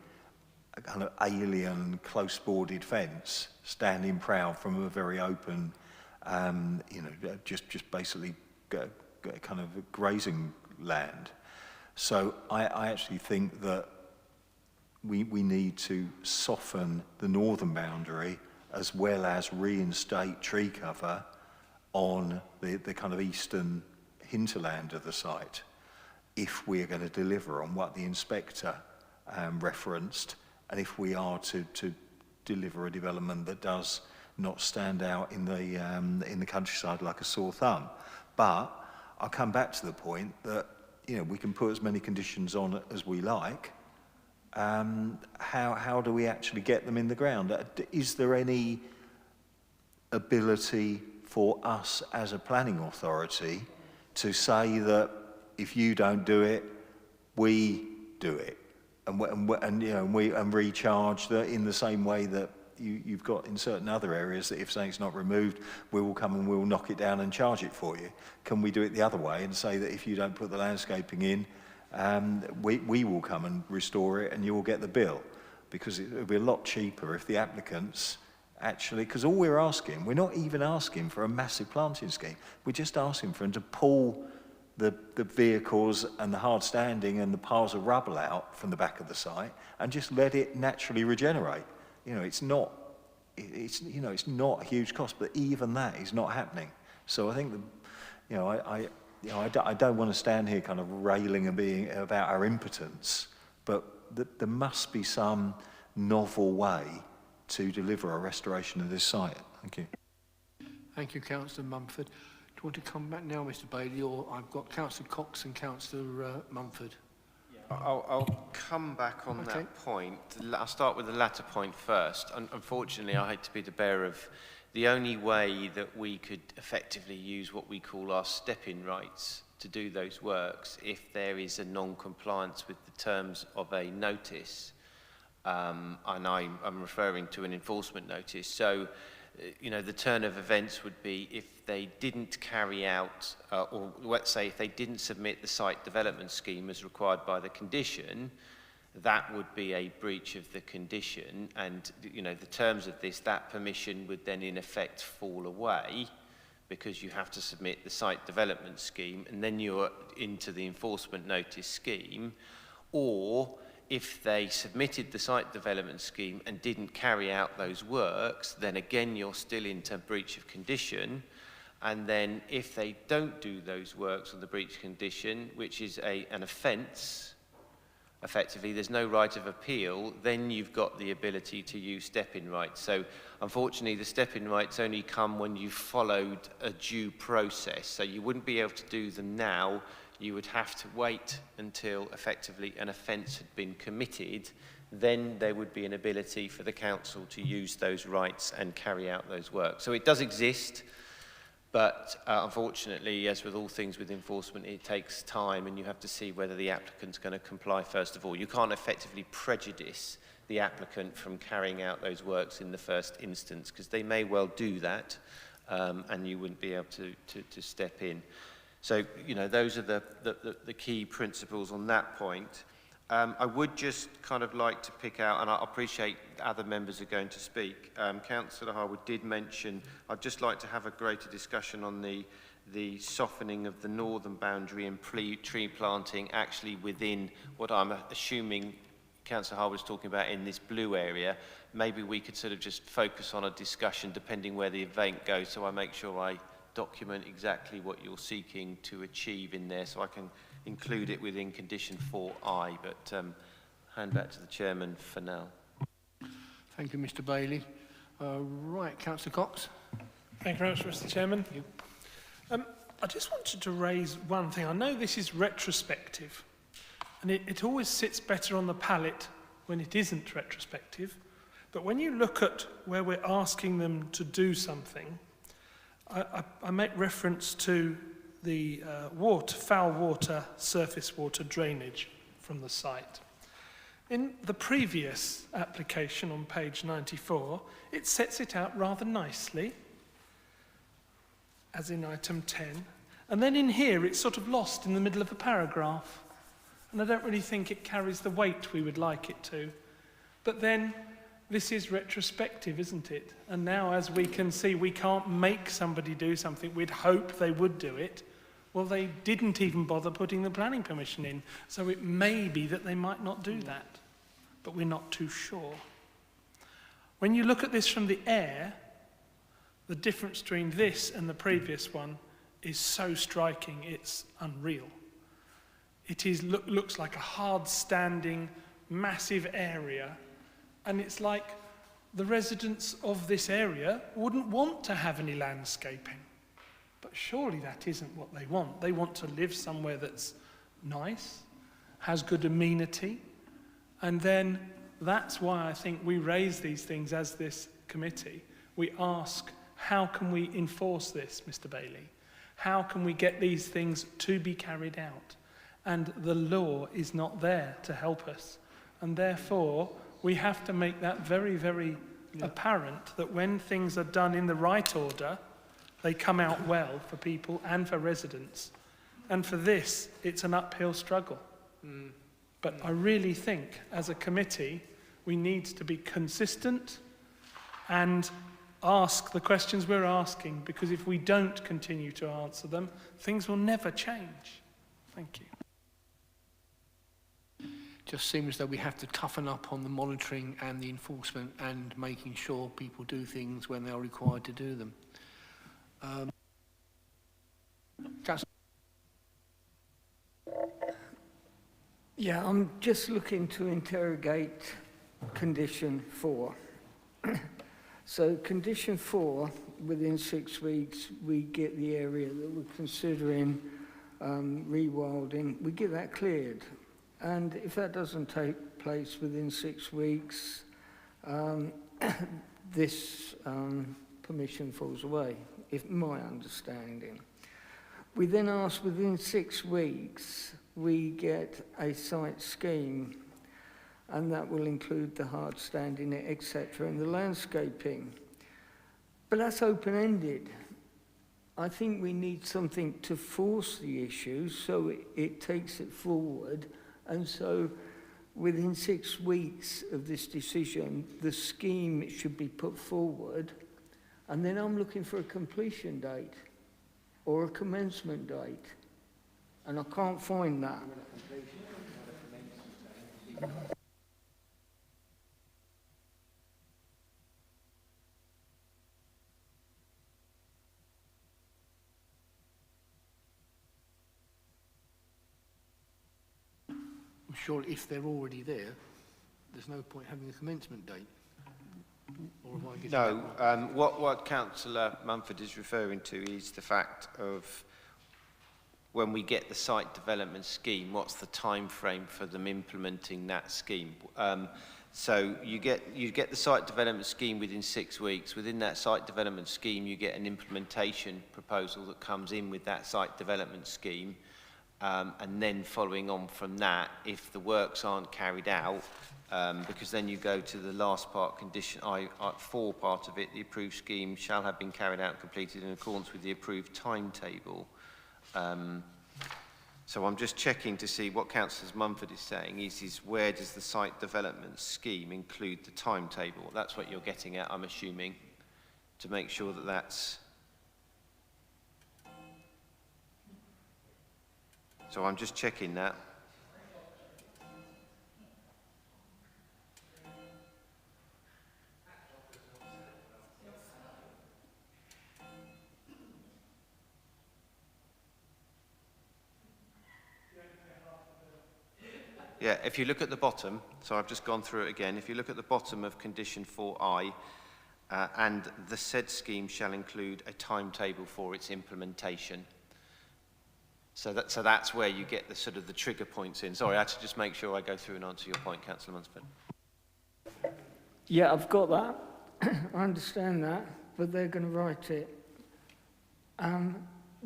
kind of alien close-boarded fence standing proud from a very open you know, just basically kind of grazing land. So I actually think that we need to soften the northern boundary as well as reinstate tree cover on the kind of eastern hinterland of the site if we are going to deliver on what the inspector referenced, and if we are to deliver a development that does not stand out in the countryside like a sore thumb. But I'll come back to the point that, you know, we can put as many conditions on as we like. How do we actually get them in the ground? Is there any ability for us as a planning authority to say that if you don't do it, we do it, and recharge that in the same way that you've got in certain other areas, that if something's not removed, we will come and we'll knock it down and charge it for you? Can we do it the other way and say that if you don't put the landscaping in, we will come and restore it and you'll get the bill? Because it would be a lot cheaper if the applicants actually, because all we're asking, we're not even asking for a massive planting scheme, we're just asking for them to pull the vehicles and the hard standing and the piles of rubble out from the back of the site and just let it naturally regenerate. You know, it's not a huge cost, but even that is not happening. So I think I don't want to stand here kind of railing about our impotence, but there must be some novel way to deliver a restoration of this site. Thank you. Thank you, Councillor Mumford. Do you want to come back now, Mr. Bailey, or I've got Councillor Cox and Councillor Mumford? I'll come back on that point. I'll start with the latter point first. Unfortunately, I hate to be the bearer of the only way that we could effectively use what we call our step-in rights to do those works if there is a non-compliance with the terms of a notice, and I'm referring to an enforcement notice. So, you know, the turn of events would be if they didn't carry out, or let's say if they didn't submit the site development scheme as required by the condition, that would be a breach of the condition, and, you know, the terms of this, that permission would then in effect fall away because you have to submit the site development scheme, and then you're into the enforcement notice scheme. Or if they submitted the site development scheme and didn't carry out those works, then again you're still into breach of condition. And then if they don't do those works on the breach condition, which is an offence, effectively there's no right of appeal, then you've got the ability to use step-in rights. So unfortunately the step-in rights only come when you've followed a due process. So you wouldn't be able to do them now. You would have to wait until effectively an offence had been committed. Then there would be an ability for the council to use those rights and carry out those works. So it does exist, but unfortunately, as with all things with enforcement, it takes time, and you have to see whether the applicant's going to comply first of all. You can't effectively prejudice the applicant from carrying out those works in the first instance, because they may well do that, and you wouldn't be able to step in. So, you know, those are the key principles on that point. I would just kind of like to pick out, and I appreciate other members are going to speak. Councillor Harwood did mention, I'd just like to have a greater discussion on the softening of the northern boundary and tree planting actually within what I'm assuming Councillor Harwood was talking about in this blue area. Maybe we could sort of just focus on a discussion depending where the event goes, so I make sure I document exactly what you're seeking to achieve in there, so I can include it within condition 4I, but hand back to the chairman for now. Thank you, Mr. Bailey. Right, Councillor Cox. Thank you very much, Mr. Chairman. I just wanted to raise one thing. I know this is retrospective, and it always sits better on the palate when it isn't retrospective, but when you look at where we're asking them to do something, I make reference to the foul water, surface water drainage from the site. In the previous application on page 94, it sets it out rather nicely, as in item 10. And then in here, it's sort of lost in the middle of a paragraph. And I don't really think it carries the weight we would like it to. But then, this is retrospective, isn't it? And now, as we can see, we can't make somebody do something. We'd hope they would do it. Well, they didn't even bother putting the planning permission in. So it may be that they might not do that. But we're not too sure. When you look at this from the air, the difference between this and the previous one is so striking, it's unreal. It is looks like a hard-standing, massive area, and it's like the residents of this area wouldn't want to have any landscaping. But surely that isn't what they want. They want to live somewhere that's nice, has good amenity, and then that's why I think we raise these things as this committee. We ask, how can we enforce this, Mr. Bailey? How can we get these things to be carried out? And the law is not there to help us. And therefore, we have to make that very, very apparent that when things are done in the right order, they come out well for people and for residents. And for this, it's an uphill struggle. But I really think, as a committee, we need to be consistent and ask the questions we're asking, because if we don't continue to answer them, things will never change. Thank you. Just seems that we have to toughen up on the monitoring and the enforcement and making sure people do things when they are required to do them. Yeah, I'm just looking to interrogate condition 4. So condition 4, within 6 weeks, we get the area that we're considering rewilding, we get that cleared. And if that doesn't take place within 6 weeks, this permission falls away, if my understanding. We then ask within 6 weeks, we get a site scheme, and that will include the hard standing, etc., and the landscaping. But that's open-ended. I think we need something to force the issue so it takes it forward. And so within 6 weeks of this decision, the scheme should be put forward. And then I'm looking for a completion date or a commencement date. And I can't find that. Surely, if they're already there, there's no point having a commencement date. Or am I getting No, that wrong? what Councillor Mumford is referring to is the fact of when we get the site development scheme, what's the time frame for them implementing that scheme? So you get the site development scheme within 6 weeks. Within that site development scheme, you get an implementation proposal that comes in with that site development scheme. And then following on from that, if the works aren't carried out, because then you go to the last part, condition 4 part of it, the approved scheme shall have been carried out and completed in accordance with the approved timetable. So I'm just checking to see what Councillor Mumford is saying is where does the site development scheme include the timetable? That's what you're getting at, I'm assuming, to make sure that that's... So I'm just checking that. Yeah, if you look at the bottom, so I've just gone through it again, if you look at the bottom of condition 4I, and the said scheme shall include a timetable for its implementation. So that's where you get the sort of the trigger points in. Sorry, I had to just make sure I go through and answer your point, Councillor Munsford. Yeah, I've got that. I understand that, but they're going to write it.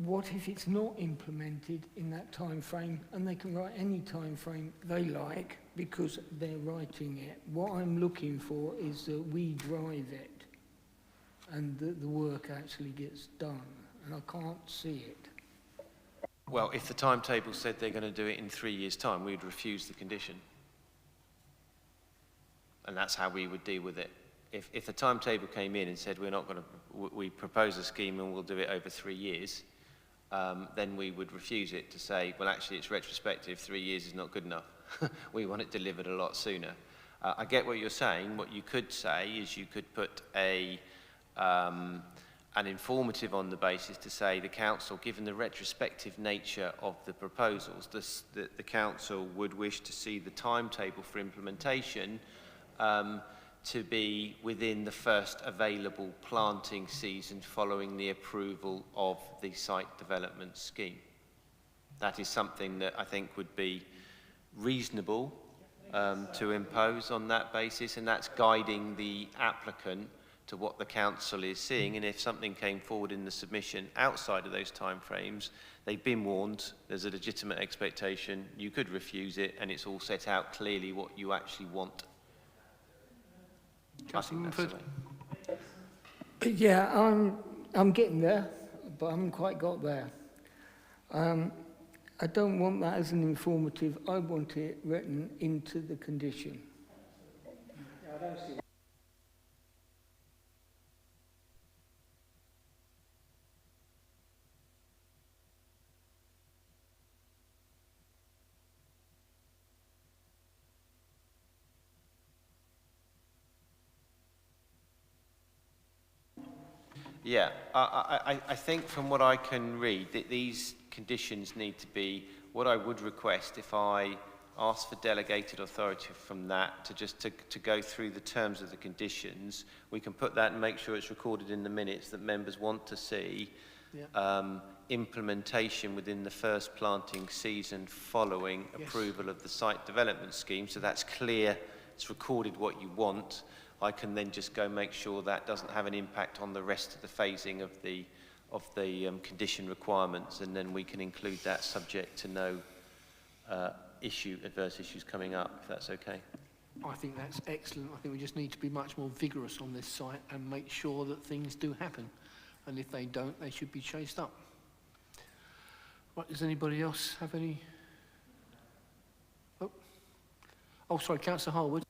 What if it's not implemented in that time frame, and they can write any time frame they like because they're writing it? What I'm looking for is that we drive it and that the work actually gets done, and I can't see it. Well, if the timetable said they're going to do it in 3 years' time, we'd refuse the condition. And that's how we would deal with it. If the timetable came in and said we propose a scheme and we'll do it over 3 years, then we would refuse it to say, well, actually, it's retrospective, 3 years is not good enough. We want it delivered a lot sooner. I get what you're saying. What you could say is you could put a and informative on the basis to say the council, given the retrospective nature of the proposals, the council would wish to see the timetable for implementation to be within the first available planting season following the approval of the site development scheme. That is something that I think would be reasonable to impose on that basis, and that's guiding the applicant to what the council is seeing. And if something came forward in the submission outside of those timeframes, they've been warned, there's a legitimate expectation, you could refuse it, and it's all set out clearly what you actually want. Yeah, I'm getting there, but I haven't quite got there. I don't want that as an informative. I want it written into the condition. I don't see. Yeah, I think from what I can read, that these conditions need to be, what I would request if I ask for delegated authority from that to go through the terms of the conditions, we can put that and make sure it's recorded in the minutes that members want to see implementation within the first planting season following approval of the site development scheme. So that's clear, it's recorded what you want. I can then just go make sure that doesn't have an impact on the rest of the phasing of the condition requirements, and then we can include that subject to no adverse issues coming up, if that's okay. I think that's excellent. I think we just need to be much more vigorous on this site and make sure that things do happen. And if they don't, they should be chased up. Right, does anybody else have any? Oh, sorry, Councillor Harwood.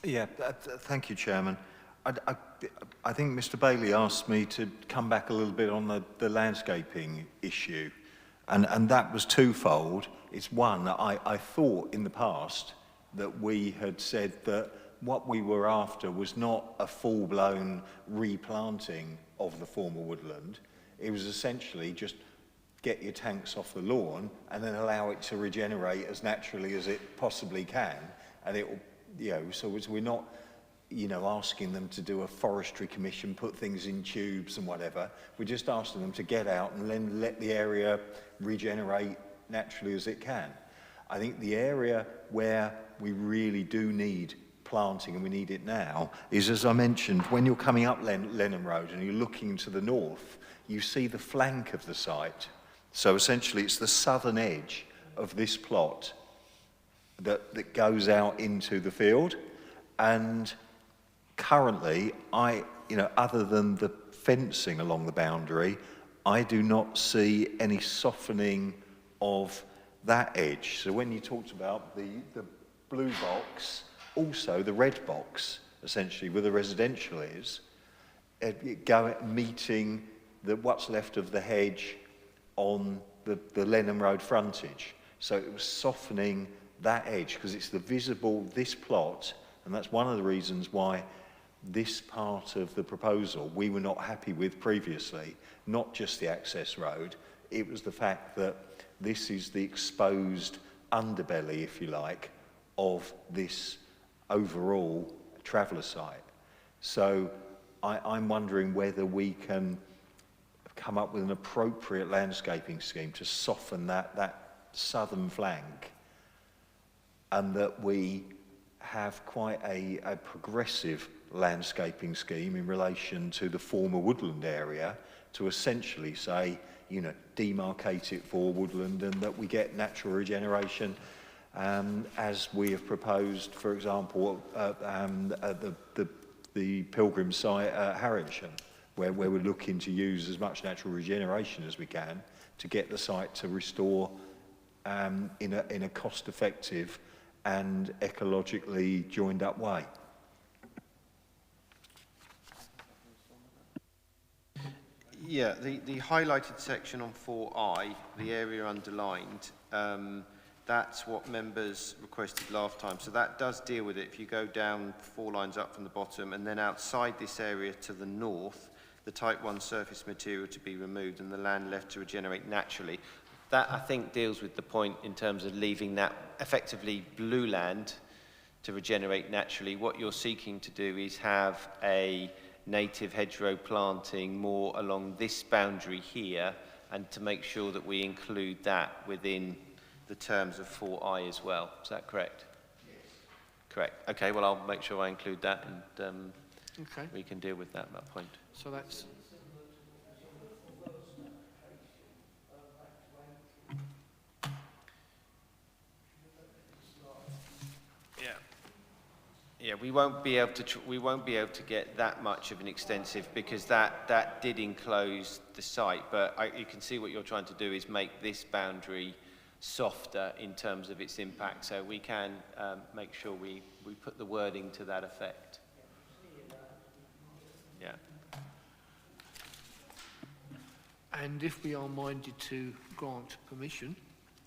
Yeah, thank you, Chairman. I think Mr. Bailey asked me to come back a little bit on the landscaping issue, and that was twofold. It's one, I thought in the past that we had said that what we were after was not a full-blown replanting of the former woodland. It was essentially just get your tanks off the lawn and then allow it to regenerate as naturally as it possibly can, and it will. So we're not, asking them to do a forestry commission, put things in tubes and whatever. We're just asking them to get out and then let the area regenerate naturally as it can. I think the area where we really do need planting, and we need it now, is, as I mentioned, when you're coming up Lenham Road and you're looking to the north, you see the flank of the site. So essentially it's the southern edge of this plot that goes out into the field, and currently other than the fencing along the boundary, I do not see any softening of that edge. So when you talked about the blue box, also the red box, essentially where the residential is, meeting what's left of the hedge on the Lenham Road frontage. So it was softening that edge, because it's this plot, and that's one of the reasons why this part of the proposal we were not happy with previously, not just the access road, it was the fact that this is the exposed underbelly, if you like, of this overall traveller site. So I'm wondering whether we can come up with an appropriate landscaping scheme to soften that southern flank, and that we have quite a progressive landscaping scheme in relation to the former woodland area to essentially say, demarcate it for woodland, and that we get natural regeneration as we have proposed, for example, at the Pilgrim site at Harrington, where we're looking to use as much natural regeneration as we can to get the site to restore in a cost-effective and ecologically joined up way. Yeah, the highlighted section on 4I, the area underlined, that's what members requested last time. So that does deal with it. If you go down 4 lines up from the bottom, and then outside this area to the north, the type 1 surface material to be removed and the land left to regenerate naturally. That, I think, deals with the point in terms of leaving that effectively blue land to regenerate naturally. What you're seeking to do is have a native hedgerow planting more along this boundary here, and to make sure that we include that within the terms of 4I as well. Is that correct? Yes. Correct. Okay, well, I'll make sure I include that, and Okay. we can deal with that at that point. So that's... Yeah, we won't be able to get that much of an extensive, because that did enclose the site. But you can see what you're trying to do is make this boundary softer in terms of its impact. So we can make sure we put the wording to that effect. Yeah. And if we are minded to grant permission,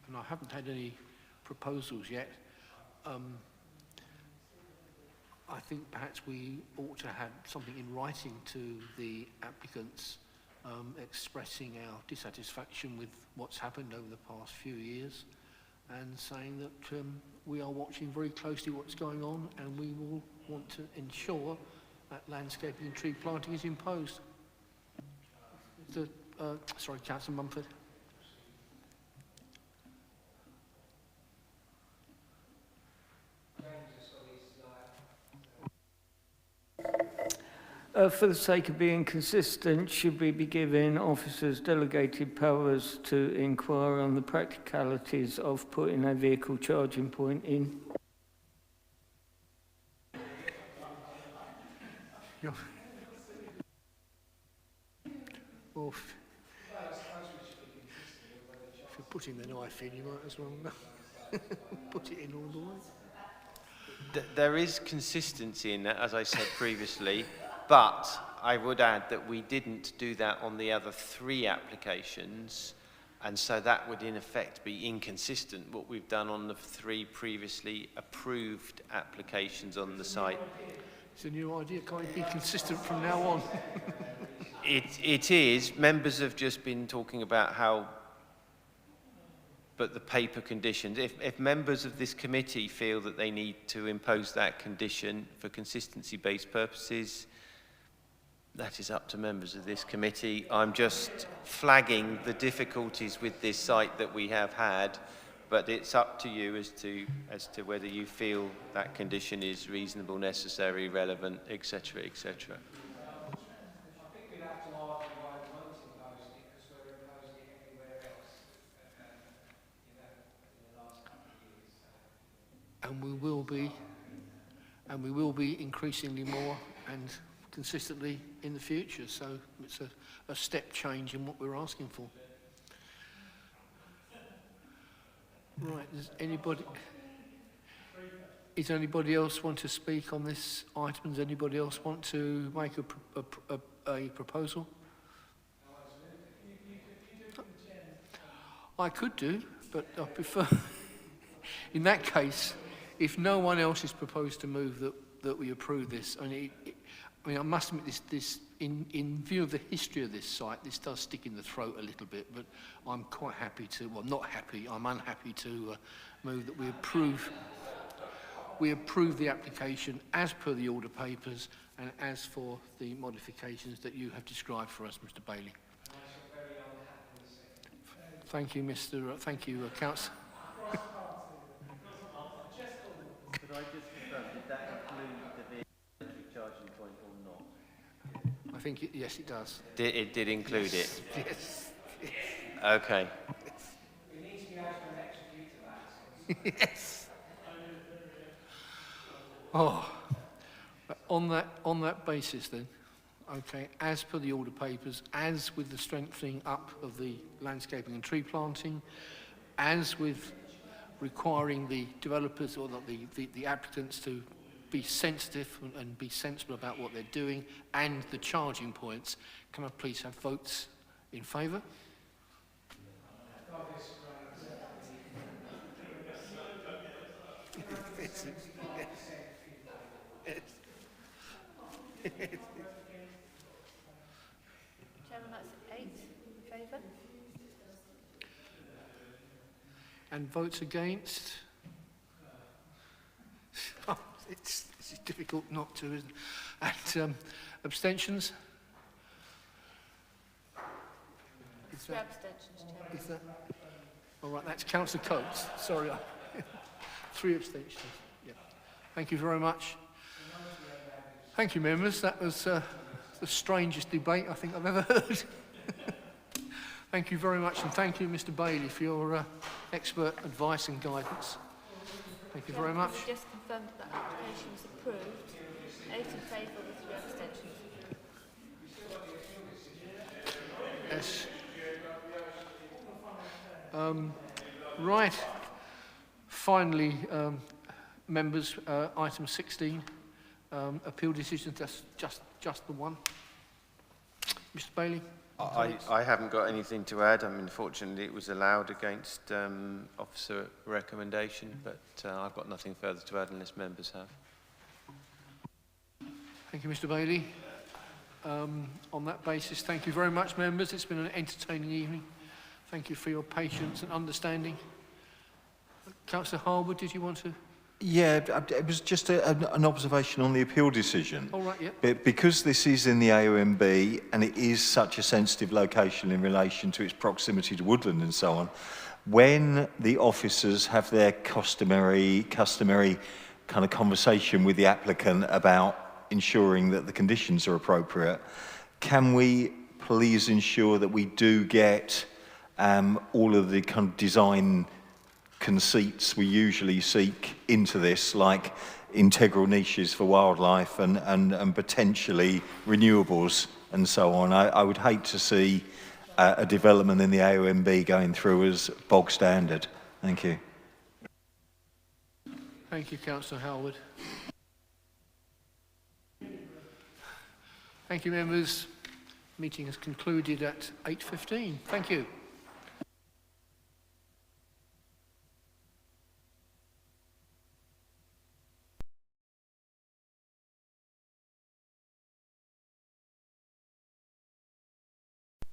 and I haven't had any proposals yet, I think perhaps we ought to have something in writing to the applicants expressing our dissatisfaction with what's happened over the past few years, and saying that we are watching very closely what's going on, and we will want to ensure that landscaping and tree planting is imposed. Sorry, Councillor Mumford. For the sake of being consistent, should we be giving officers delegated powers to inquire on the practicalities of putting a vehicle charging point in? Well, if you're putting the knife in, you might as well put it in all the way. There is consistency in that, as I said previously, but I would add that we didn't do that on the other 3 applications, and so that would in effect be inconsistent what we've done on the 3 previously approved applications on the site. It's a new idea. Can't it be consistent from now on? It is. Members have just been talking about how, but the paper conditions, if members of this committee feel that they need to impose that condition for consistency-based purposes, that is up to members of this committee. I'm just flagging the difficulties with this site that we have had, but it's up to you as to whether you feel that condition is reasonable, necessary, relevant, etc., etc. And we will be increasingly more and consistently in the future. So it's a step change in what we're asking for. Right, does anybody else want to speak on this item? Does anybody else want to make a proposal? I could do, but I prefer, in that case, if no one else is proposed to move that we approve this, I must admit this in view of the history of this site, this does stick in the throat a little bit, but I'm quite happy to, well, not happy, I'm unhappy to move that we approve the application as per the order papers and as for the modifications that you have described for us, Mr. Bailey. Thank you, Councillor. Could I just confirm, did that include the vehicle charging point or not? I think, yes, it does. It did include it? Yes. Okay. We need to be able to execute that. Yes. Oh, on that basis then, okay, as per the order papers, as with the strengthening up of the landscaping and tree planting, as with requiring the developers or the applicants to be sensitive and be sensible about what they're doing, and the charging points, can I please have votes in favour? Chairman, that's 8 in favour. And votes against? Oh, it's difficult not to, isn't it? And abstentions? Is 3 that, abstentions, Chairman. is that? All right, that's Councillor Coates. Sorry. 3 abstentions. Yeah. Thank you very much. Thank you, members. That was the strangest debate I think I've ever heard. Thank you very much, and thank you, Mr. Bailey, for your expert advice and guidance. Thank you very much. We just confirmed that the application was approved. 8 in favour with 3 abstentions. Yes. Right. Finally, members, item 16, appeal decision. That's just the one. Mr. Bailey. I haven't got anything to add. I mean, unfortunately, it was allowed against officer recommendation, but I've got nothing further to add unless members have. Thank you, Mr. Bailey. On that basis, thank you very much, members. It's been an entertaining evening. Thank you for your patience and understanding. Councillor Harwood, did you want to? Yeah, it was just an observation on the appeal decision. All right, yeah. But because this is in the AONB and it is such a sensitive location in relation to its proximity to woodland and so on, when the officers have their customary kind of conversation with the applicant about ensuring that the conditions are appropriate, can we please ensure that we do get all of the kind of design conceits we usually seek into this, like integral niches for wildlife and potentially renewables and so on. I would hate to see a development in the AONB going through as bog standard. Thank you. Thank you, Councillor Howard. Thank you, members. Meeting is concluded at 8:15. Thank you.